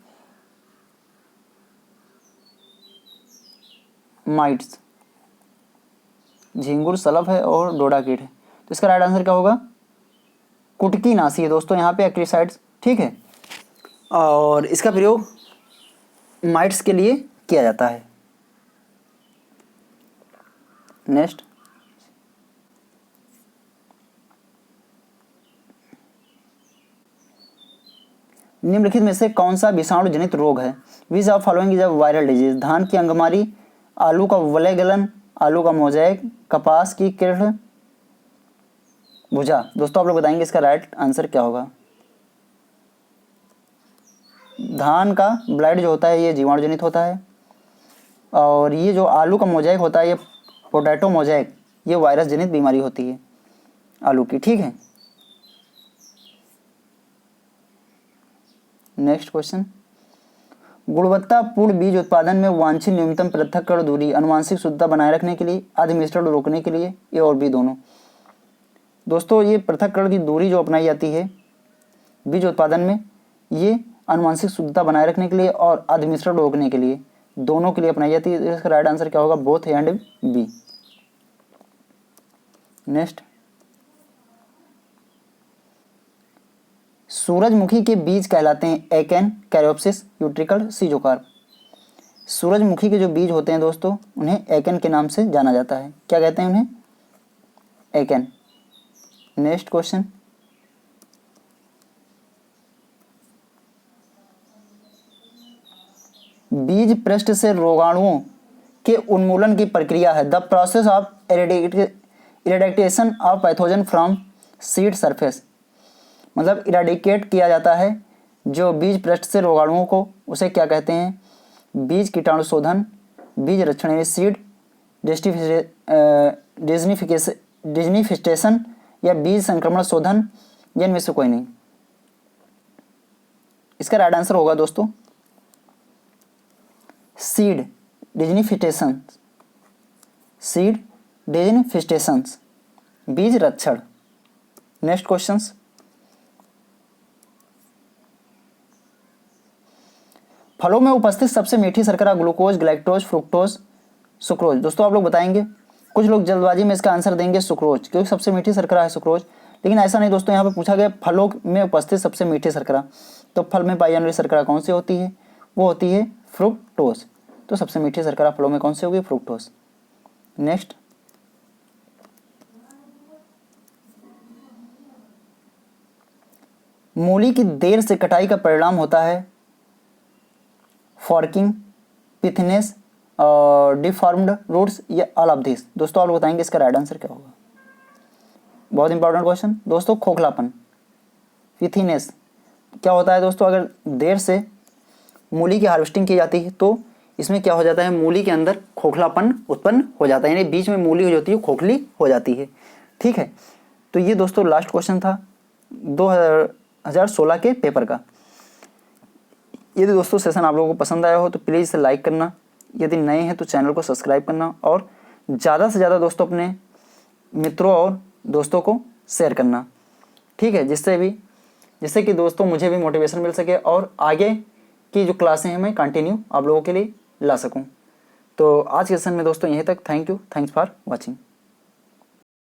Speaker 1: माइट्स, झिंगुर, सलभ है और डोडा कीट है। तो इसका राइट आंसर क्या होगा, कुटकीनाशी है दोस्तों यहाँ पे एक्रीसाइड्स, ठीक है। और इसका प्रयोग माइट्स के लिए किया जाता है। नेक्स्ट, निम्नलिखित में से कौन सा विषाणु जनित रोग है? Which of following is a viral disease? धान की अंगमारी, आलू का वलय गलन, आलू का मोज़ेक, कपास की किरण भुजा। दोस्तों आप लोग बताएंगे इसका राइट आंसर क्या होगा। धान का ब्लाइट जो होता है ये जीवाणु जनित होता है, और ये जो आलू का मोज़ेक होता है, ये पोटैटो मोज़ेक, ये वायरस जनित बीमारी होती है आलू की, ठीक है। नेक्स्ट क्वेश्चन, गुणवत्तापूर्ण बीज उत्पादन में वांछित न्यूनतम पृथक्करण दूरी अनुवांशिक शुद्धता बनाए रखने के लिए, अधिमिश्रण रोकने के लिए, ए और बी दोनों। दोस्तों ये पृथक्करण की दूरी जो अपनाई जाती है बीज उत्पादन में, ये अनुवांशिक शुद्धता बनाए रखने के लिए और अधिमिश्रण रोकने के लिए, दोनों के लिए अपनाई जाती है। इसका राइट आंसर क्या होगा, both A and B. Next, सूरजमुखी के बीज कहलाते हैं एकेन, कैरियोप्सिस, यूट्रिकल, सीजोकार्प। सूरजमुखी के जो बीज होते हैं दोस्तों उन्हें एकेन के नाम से जाना जाता है। क्या कहते हैं उन्हें? एकेन। नेक्स्ट क्वेश्चन, बीज पृष्ठ से रोगाणुओं के उन्मूलन की प्रक्रिया है the process of eradication of pathogen from seed surface. मतलब इरेडिकेट किया जाता है जो बीज पृष्ठ से रोगाणुओं को, उसे क्या कहते हैं? बीज कीटाणु शोधन, बीज रक्षण, सीड डिजनिफिकेशन या बीज संक्रमण शोधन, या इनमें से कोई नहीं। इसका राइट आंसर होगा दोस्तों सीड डिजनिफिकेशन, सीड डिजनिफिकेशन, बीज रक्षण। नेक्स्ट क्वेश्चंस, फलों में उपस्थित सबसे मीठी शर्करा ग्लूकोज, ग्लैक्टोज, फ्रुक्टोज, सुक्रोज। दोस्तों आप लोग बताएंगे, कुछ लोग जल्दबाजी में इसका आंसर देंगे सुक्रोज, क्योंकि सबसे मीठी शर्करा है सुक्रोज, लेकिन ऐसा नहीं दोस्तों। यहाँ पे पूछा गया फलों में उपस्थित सबसे मीठी शर्करा, तो फल में पाई जाने वाली शर्करा कौन सी होती है? वो होती है फ्रुक्टोज। तो सबसे मीठी शर्करा फलों में कौन सी होगी? फ्रुक्टोज। नेक्स्ट, मूली की देर से कटाई का परिणाम होता है फॉर्किंग, पिथनेस और डिफॉर्म्ड रूट्स, या ऑल ऑफ दिस। दोस्तों आप लोग बताएंगे इसका राइट आंसर क्या होगा। बहुत इंपॉर्टेंट क्वेश्चन दोस्तों। खोखलापन, पिथनेस क्या होता है दोस्तों? अगर देर से मूली की हार्वेस्टिंग की जाती है तो इसमें क्या हो जाता है, मूली के अंदर खोखलापन उत्पन्न हो जाता है, यानी बीच में मूली हो जाती है, खोखली हो जाती है, ठीक है। तो ये दोस्तों लास्ट क्वेश्चन था 2016 के पेपर का। यदि दोस्तों सेशन आप लोगों को पसंद आया हो तो प्लीज़ इसे लाइक करना, यदि नए हैं तो चैनल को सब्सक्राइब करना, और ज़्यादा से ज़्यादा दोस्तों अपने मित्रों और दोस्तों को शेयर करना, ठीक है, जिससे कि दोस्तों मुझे भी मोटिवेशन मिल सके और आगे की जो क्लासें हैं मैं कंटिन्यू आप लोगों के लिए ला सकूं। तो आज के सेशन में दोस्तों यहीं तक। Thank you, thanks for watching.